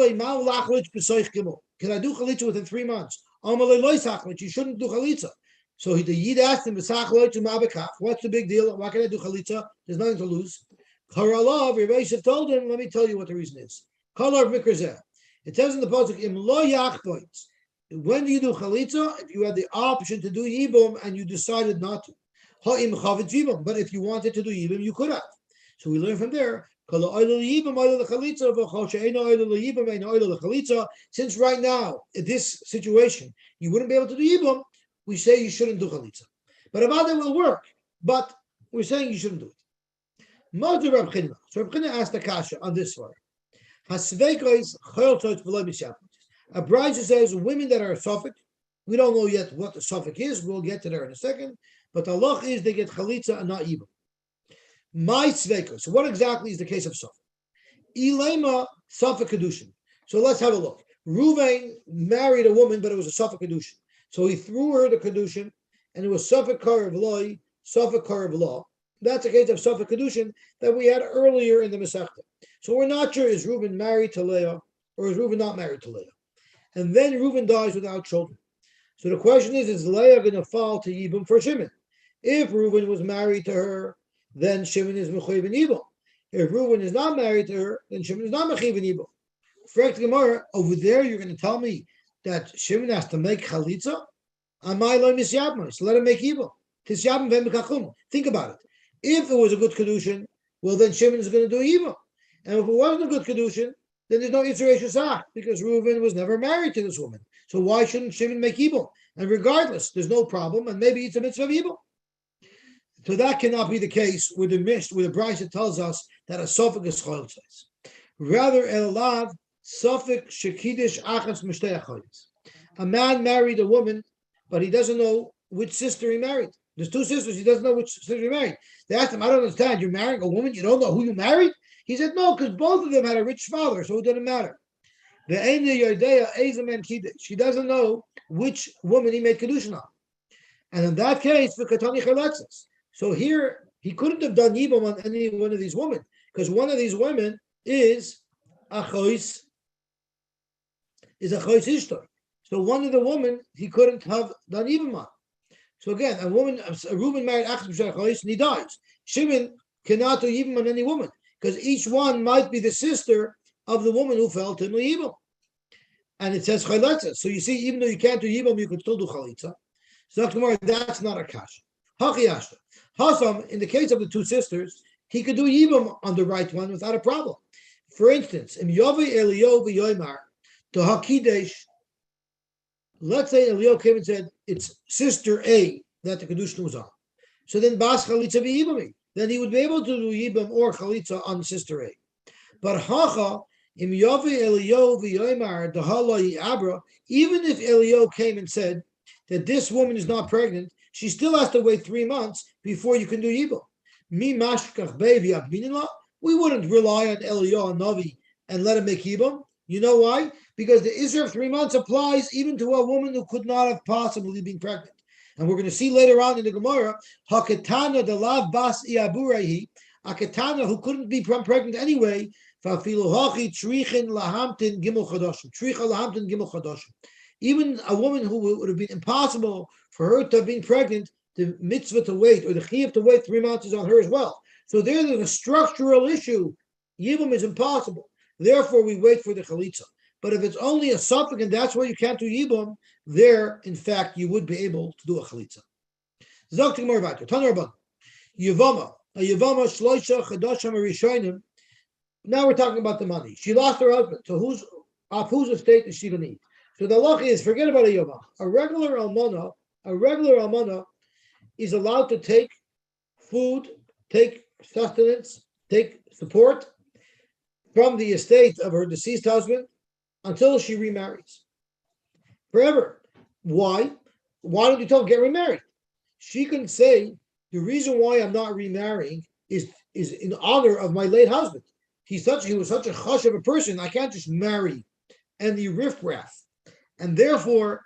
I do chalitza within 3 months? You shouldn't do chalitza. So the Yid asked him, what's the big deal? Why can't I do chalitza? There's nothing to lose. Rabbi Yosef told him, let me tell you what the reason is. It says in the pasuk, when do you do chalitza? If you had the option to do yibum and you decided not to. But if you wanted to do yibum, you could have. So we learn from there. Since right now, in this situation, you wouldn't be able to do yibum, we say you shouldn't do chalitza. But about that will work, but we're saying you shouldn't do it. So Reb China asked the kasha on this one. A bride says women that are suffix, we don't know yet what the suffix is, we'll get to there in a second, but the halach is they get chalitza and not yibum. My tzveika. So what exactly is the case of suffix? Ilema suffix kedushin. So let's have a look. Ruvain married a woman, but it was a suffix kedushin. So he threw her the kedushin, and it was suffix karav loy, suffix karav law. That's a case of suffix kedushin that we had earlier in the Masechta. So we're not sure, is Reuben married to Leah or is Reuben not married to Leah? And then Reuben dies without children. So the question is Leah going to fall to Yibum for Shimon? If Reuben was married to her, then Shimon is mechuyev in Yibum. If Reuben is not married to her, then Shimon is not mechuyev in Yibum. Correct Gemara, over there you're going to tell me that Shimon has to make chalitza? Amai lo misyabma, so let him make Yibum. Tisyabim v'em b'kachum. Think about it. If it was a good kedushin, well then Shimon is going to do Yibum. And if it wasn't a good kedushin, then there's no Yitzhak Shesach, because Reuven was never married to this woman. So why shouldn't Shimon make Yibum? And regardless, there's no problem, and maybe it's a mitzvah of Yibum. So that cannot be the case with the Brisa tells us that a suffix is chol says. Rather, elav safek shekidish achas mishtei achoyis. A man married a woman, but he doesn't know which sister he married. There's two sisters, he doesn't know which sister he married. They asked him, I don't understand, you're marrying a woman, you don't know who you married? He said, no, because both of them had a rich father, so it didn't matter. She doesn't know which woman he made kedushin on. And in that case, for katani chaletzes. So here, he couldn't have done yibam on any one of these women, because one of these women is achois ishtar. So one of the women he couldn't have done yibam on. So again, a Reuben married Achaz b'Shar and he dies. Shimon cannot do yibam on any woman because each one might be the sister of the woman who fell to yibam. And it says chalitza. So you see, even though you can't do yibam, you could still do chalitza. So that's not a kasha. Hachiyashta. Hasam, in the case of the two sisters, he could do yibam on the right one without a problem. For instance, im Yovi Elio v'Yoymar to Hakidesh. Let's say Elio came and said, it's sister A that the Kedushin was on. So then Bas Chalitza v'Yibami. Then he would be able to do Yibam or Chalitza on sister A. But Hacha, im Yavi Elio v'Yoymar Dahala Abra, even if Elio came and said that this woman is not pregnant, she still has to wait 3 months before you can do Yibam. Mi Mashkach Bevi Abinila, we wouldn't rely on Elio and Navi and let him make Yibam. You know why? Because the Isra of 3 months applies even to a woman who could not have possibly been pregnant. And we're going to see later on in the Gemara, Haketana de lav bas iaburehi, a ketana who couldn't be pregnant anyway, even a woman who would have been impossible for her to have been pregnant, the mitzvah to wait, or the chiyuv to wait 3 months is on her as well. So there's a structural issue. Yibum is impossible. Therefore, we wait for the chalitza. But if it's only a suffix and that's why you can't do yibum, there, in fact, you would be able to do a chalitza. Zokti more about it. Yevama, shloisha chadasham rishonim. Now we're talking about the money. She lost her husband. So whose estate is she going to eat? So the halacha is, forget about a yevama. A regular almana is allowed to take food, take sustenance, take support from the estate of her deceased husband until she remarries. Forever. Why? Why don't you tell her get remarried? She can say, the reason why I'm not remarrying is in honor of my late husband. He was such a chush of a person, I can't just marry any riffraff. And therefore,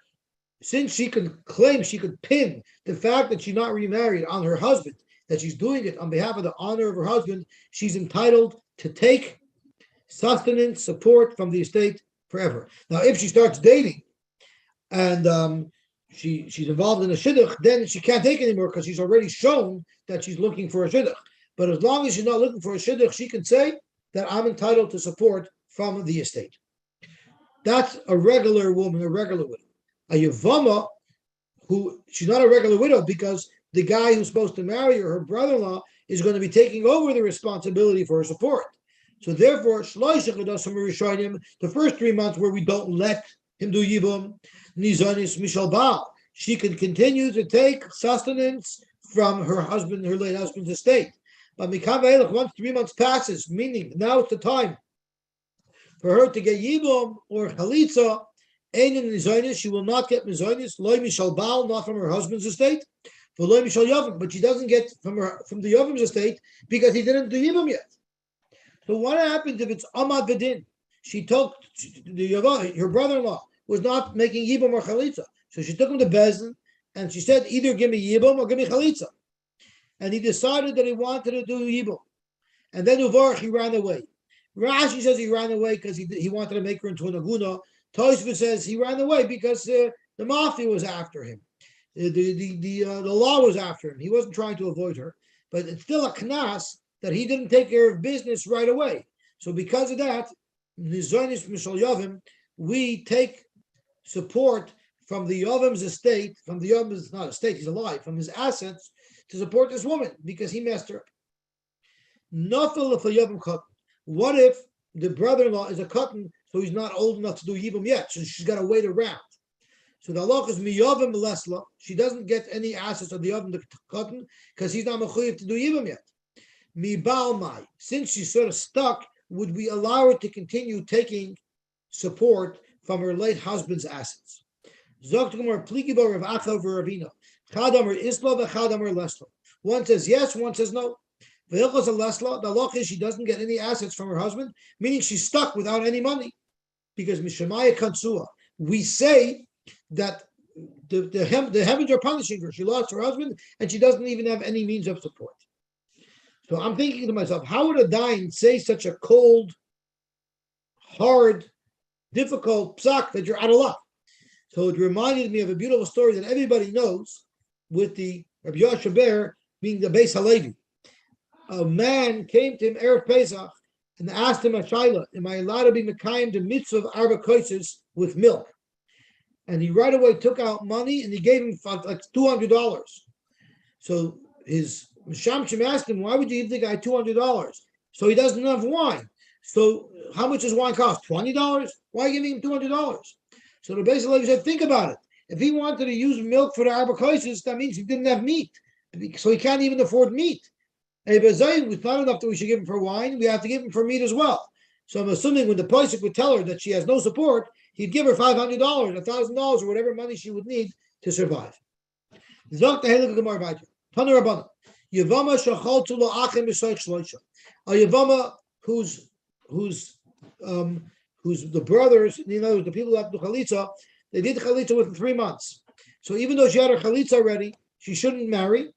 since she can claim, she could pin the fact that she's not remarried on her husband, that she's doing it on behalf of the honor of her husband, she's entitled to take sustenance, support from the estate forever. Now, if she starts dating and she's involved in a shidduch, then she can't take anymore because she's already shown that she's looking for a shidduch. But as long as she's not looking for a shidduch, she can say that I'm entitled to support from the estate. That's a regular woman, a regular widow. A yevama, who she's not a regular widow because the guy who's supposed to marry her brother-in-law, is going to be taking over the responsibility for her support. So therefore, the first 3 months where we don't let him do yibum, nizanis mishal baal, she can continue to take sustenance from her husband, her late husband's estate. But once 3 months passes, meaning now it's the time for her to get yibum or chalitza, she will not get mizonis, loy mishal baal, not from her husband's estate, but loy mishal yavam, but she doesn't get from the yavam's estate because he didn't do yibum yet. So what happens if it's Amad Bedin? She took her brother-in-law was not making Yibam or Chalitza. So she took him to Bezdin and she said, either give me Yibam or give me Chalitza. And he decided that he wanted to do Yibam. And then Uvarach, he ran away. Rashi says he ran away because he wanted to make her into an aguna. Tosfos says he ran away because the mafia was after him. The law was after him. He wasn't trying to avoid her. But it's still a knas that he didn't take care of business right away. So because of that, we take support from the Yavim's estate, from the Yavim's, not estate, he's alive, from his assets to support this woman because he messed her up. What if the brother-in-law is a cotton, so he's not old enough to do Yibam yet, so she's got to wait around. So the halach is miyavim lesla. She doesn't get any assets of the Yavim the cotton because he's not mechuyev to do Yibam yet. Mi balmai, since she's sort of stuck would we allow her to continue taking support from her late husband's assets? One says yes, one says no. The law is she doesn't get any assets from her husband, meaning she's stuck without any money. Because Mishamaya Kansua, we say that the heavens are punishing her. She lost her husband and she doesn't even have any means of support. So I'm thinking to myself, how would a dayan say such a cold, hard, difficult psak that you're out of luck? So it reminded me of a beautiful story that everybody knows with the Rabbi Yosha Ber being the Beis Halevi. A man came to him Erev Pesach and asked him a shaila, am I allowed to be Mekayim the mitzvah of arba koises with milk? And he right away took out money and he gave him like $200. So his Mishamshim asked him, why would you give the guy $200? So he doesn't have wine. So how much does wine cost? $20? Why are you giving him $200? So the Beis Halevi said, think about it. If he wanted to use milk for the arba koises, that means he didn't have meat. So he can't even afford meat. And it's not enough that we should give him for wine, we have to give him for meat as well. So I'm assuming when the Pesach would tell her that she has no support, he'd give her $500, $1,000, or whatever money she would need to survive. A Yevama who's the brothers, the people who have the chalitza, they did chalitza within 3 months. So even though she had her chalitza already, she shouldn't marry.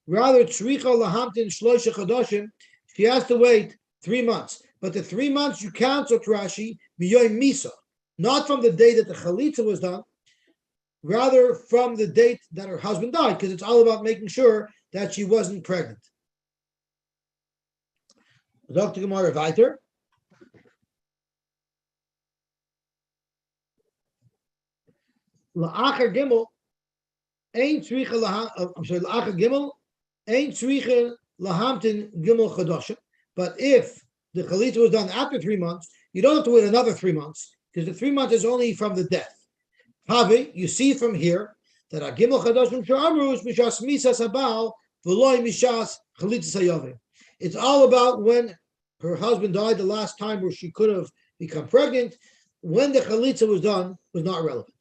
Rather, tzricha lahamtin shloisha chadashim, she has to wait 3 months. But the 3 months you count, so Rashi, miyoy misa, not from the day that the chalitza was done, rather from the date that her husband died, because it's all about making sure that she wasn't pregnant. Dr. Gemara weiter. La'achar gimel, ein tzricha la'achar gimel, ein tzricha lahamtin gimel chadashim. But if the chalitza was done after 3 months, you don't have to wait another 3 months, because the 3 months is only from the death. Havi, you see from here that a gimel chadashim she'amru is mishas misas habal v'loy mishas chalitza sayavim. It's all about when her husband died the last time where she could have become pregnant. When the chalitza was done was not relevant.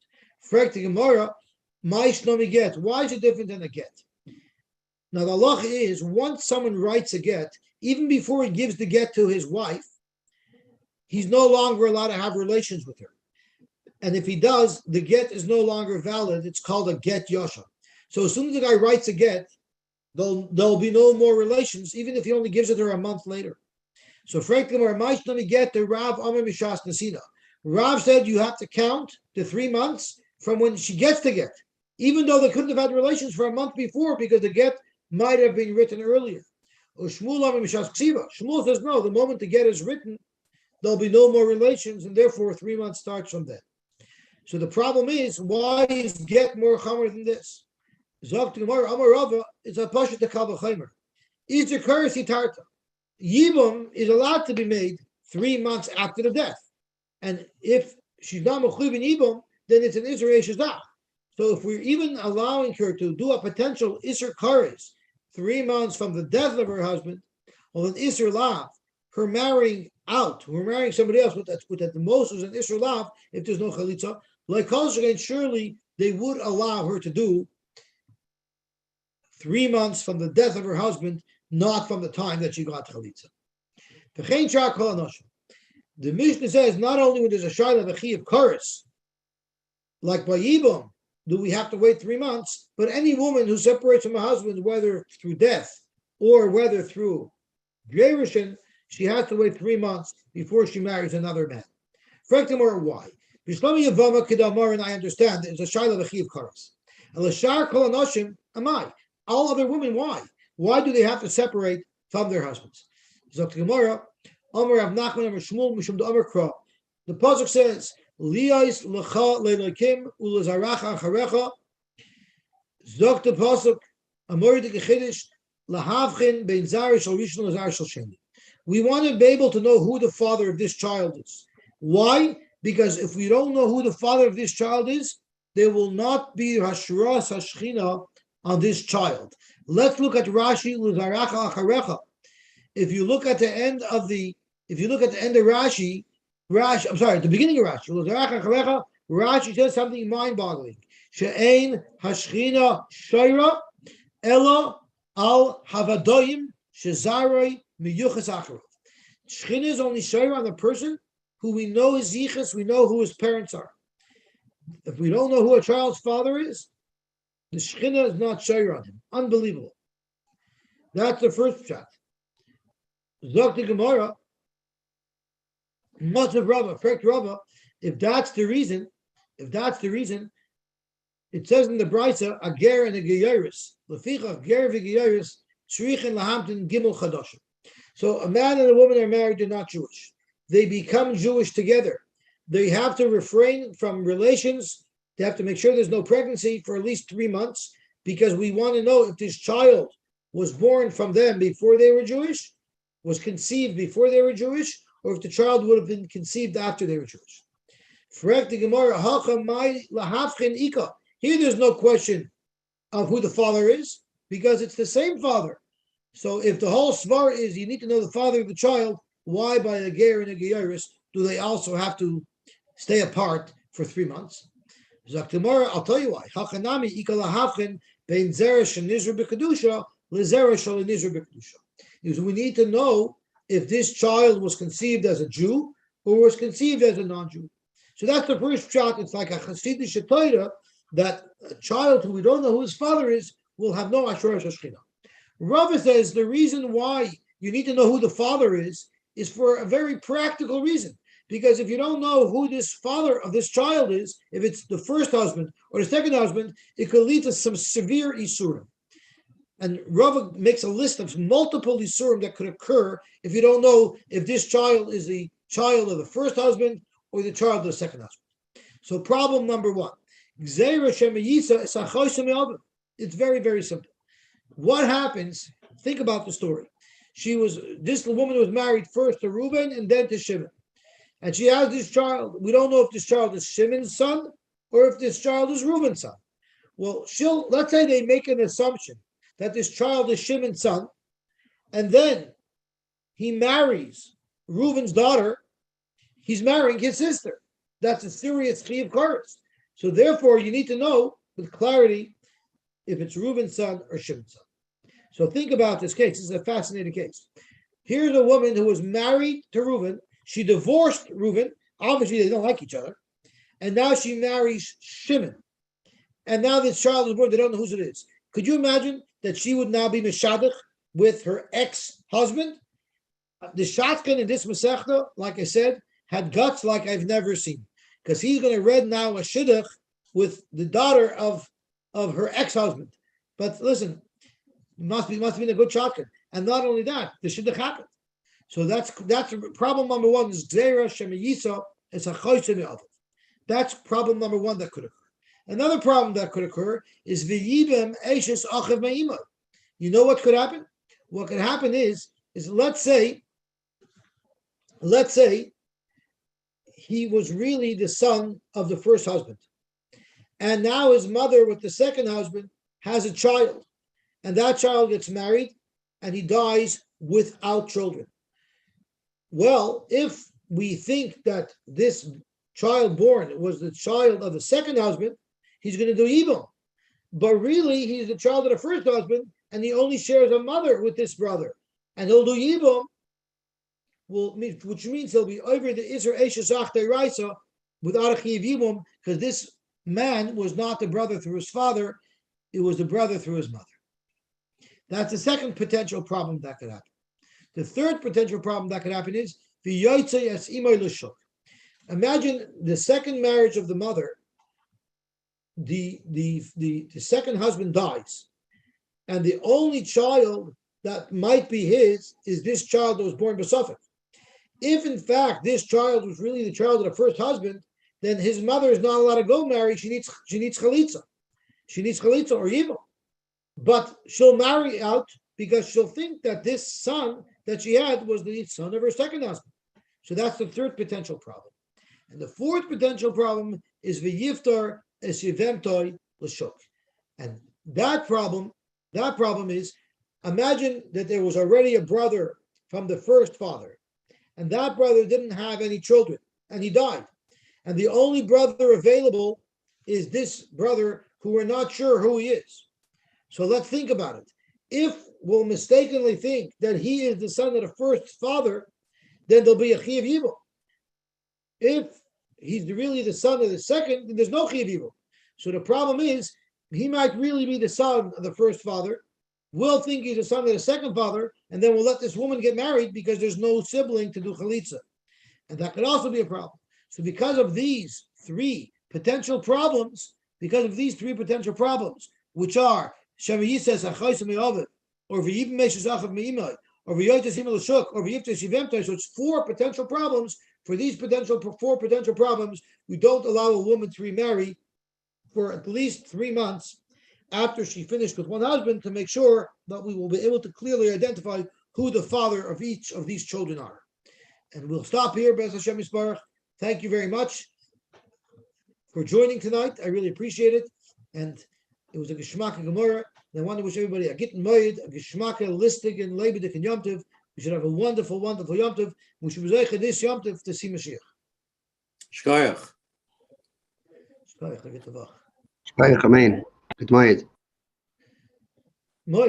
Frek the Gemara, ma'ishnomi get. Why is it different than a get? Now the halacha is once someone writes a get, even before he gives the get to his wife, he's no longer allowed to have relations with her. And if he does, the get is no longer valid. It's called a get yosha. So as soon as the guy writes a get, there'll be no more relations, even if he only gives it to her a month later. So frankly, let me get the Rav Amar Mishas Nasina. Rav said you have to count the 3 months from when she gets the get, even though they couldn't have had relations for a month before because the get might have been written earlier. Shmuel Amar Mishas Ksiva. Shmuel says no, the moment the get is written, there'll be no more relations, and therefore 3 months starts from then. So the problem is, why is get more chamer than this? Zok Gemara Amar Rava is a pasha to kal v'chaymer. Is your currency tarta? Yibum is allowed to be made 3 months after the death, and if she's not mechuyev in yibum, then it's an isur shazach. So if we're even allowing her to do a potential isur kares 3 months from the death of her husband, well, an isur lav, her marrying out, we're marrying somebody else, with that the most is an isur lav if there's no chalitza. Like Kol, surely they would allow her to do 3 months from the death of her husband, not from the time that she got chalitza. The Mishnah says not only when there's a shayla v'chi of kares, like by Yibum, do we have to wait 3 months, but any woman who separates from her husband, whether through death or whether through gerushin, she has to wait 3 months before she marries another man. Frektimor, why? Bishlomi Yevama Kedamar, and I understand there's a shayla v'chi of kares. Elashar kol anoshim amai. All other women, why? Why do they have to separate from their husbands? Zok Gemara, Amar Rav Nachman Amar Shmuel Mishum de Amar Kra. The pasuk says, "Liyais lecha lelokim ulezaracha acharecha." Zok the pasuk, Amar de Gechidish lahavchin bein zar shel rishon lazar shel sheni. We want to be able to know who the father of this child is. Why? Because if we don't know who the father of this child is, there will not be hashras hashchina on this child. Let's look at Rashi, L'zaracha acharecha. If you look at the end of the if you look at the end of Rashi, I'm sorry, at the beginning of Rashi, Rashi says something mind-boggling. She'ein hashchina shayra elo al havadoyim shezaroi miyuchas acharov. Shechina is only shayra on the person who we know his yichus, we know who his parents are. If we don't know who a child's father is, the Shechina is not shayra on him. Unbelievable. That's the first shot. Zok the Gemara, Matzav Rava, Frekt Rava, if that's the reason, it says in the Brisa, a ger and a geyeris. Lefichach ger v'geyeris, shrichen lahamtin gimel chadashim. So a man and a woman are married, they're not Jewish. They become Jewish together. They have to refrain from relations. They have to make sure there's no pregnancy for at least 3 months, because we want to know if this child was born from them before they were Jewish, was conceived before they were Jewish, or if the child would have been conceived after they were Jewish. Here there's no question of who the father is, because it's the same father. So if the whole svar is you need to know the father of the child, why by a ger and a geyeris do they also have to stay apart for 3 months? I'll tell you why. Because we need to know if this child was conceived as a Jew or was conceived as a non-Jew. So that's the first shot. It's like a Hasidic Torah that a child who we don't know who his father is will have no Ashura Shechina. Rava says the reason why you need to know who the father is for a very practical reason. Because if you don't know who this father of this child is, if it's the first husband or the second husband, it could lead to some severe isurim. And Rava makes a list of multiple isurim that could occur if you don't know if this child is the child of the first husband or the child of the second husband. So problem number one, it's very, very simple. What happens? Think about the story. This woman was married first to Reuben and then to Shimon. And she has this child. We don't know if this child is Shimon's son or if this child is Reuben's son. Well, let's say they make an assumption that this child is Shimon's son, and then he marries Reuben's daughter. He's marrying his sister. That's a serious chiyuv kares. So therefore, you need to know with clarity if it's Reuben's son or Shimon's son. So think about this case. This is a fascinating case. Here's a woman who was married to Reuben. She divorced Reuben. Obviously, they don't like each other. And now she marries Shimon. And now this child is born. They don't know whose it is. Could you imagine that she would now be meshadach with her ex-husband? The shotgun in this Masechta, like I said, had guts like I've never seen. Because he's going to read now a shidduch with the daughter of her ex-husband. But listen, it must have been a good shotgun. And not only that, the shidduch happened. So that's problem number one is Zera Shemayisa is a Choyse. That's problem number one that could occur. Another problem that could occur is V'yibem Eishes Achav Ma'ima. You know what could happen? What could happen is let's say he was really the son of the first husband. And now his mother with the second husband has a child. And that child gets married and he dies without children. Well, if we think that this child born was the child of the second husband, he's going to do evil. But really, he's the child of the first husband, and he only shares a mother with this brother. And he'll do evil, which means he'll be over the Isra Eshes Achtei Raisa without a Chiyav Yibum, because this man was not the brother through his father, it was the brother through his mother. That's the second potential problem that could happen. The third potential problem that could happen is imagine the second marriage of the mother. The second husband dies, and the only child that might be his is this child that was born b'safek. If in fact this child was really the child of the first husband, then his mother is not allowed to go marry. She needs chalitza. She needs chalitza or evil, but she'll marry out because she'll think that this son that she had was the son of her second husband. So that's the third potential problem. And the fourth potential problem is v'yiftar es yivemtoi l'shok. And that problem is, imagine that there was already a brother from the first father, and that brother didn't have any children, and he died. And the only brother available is this brother who we're not sure who he is. So let's think about it. If we'll mistakenly think that he is the son of the first father, then there'll be a Chiyav Yibum. If he's really the son of the second, then there's no Chiyav Yibum. So the problem is, he might really be the son of the first father. We'll think he's the son of the second father, and then we'll let this woman get married because there's no sibling to do chalitza. And that could also be a problem. So because of these three potential problems, which are Shema says or V'yibim Meshazachav Me'imai, or V'yoytes Himel Shuk, or V'yiftes Yivemtai. So it's four potential problems. For these four potential problems, we don't allow a woman to remarry for at least 3 months after she finished with one husband to make sure that we will be able to clearly identify who the father of each of these children are. And we'll stop here, Be'ez Hashem Yisbarach. Thank you very much for joining tonight. I really appreciate it. And it was a Geshmaka Gemara. And I want to wish everybody a Gittin Moed, a Geshmaka Listig and Leibedik and Yom Tov. We should have a wonderful, wonderful Yom Tov. We should be zeicha this Yom Tov to see Mashiach. Shkoyach. Shkoyach, Gittin Vach. Shkoyach, amen. Good night.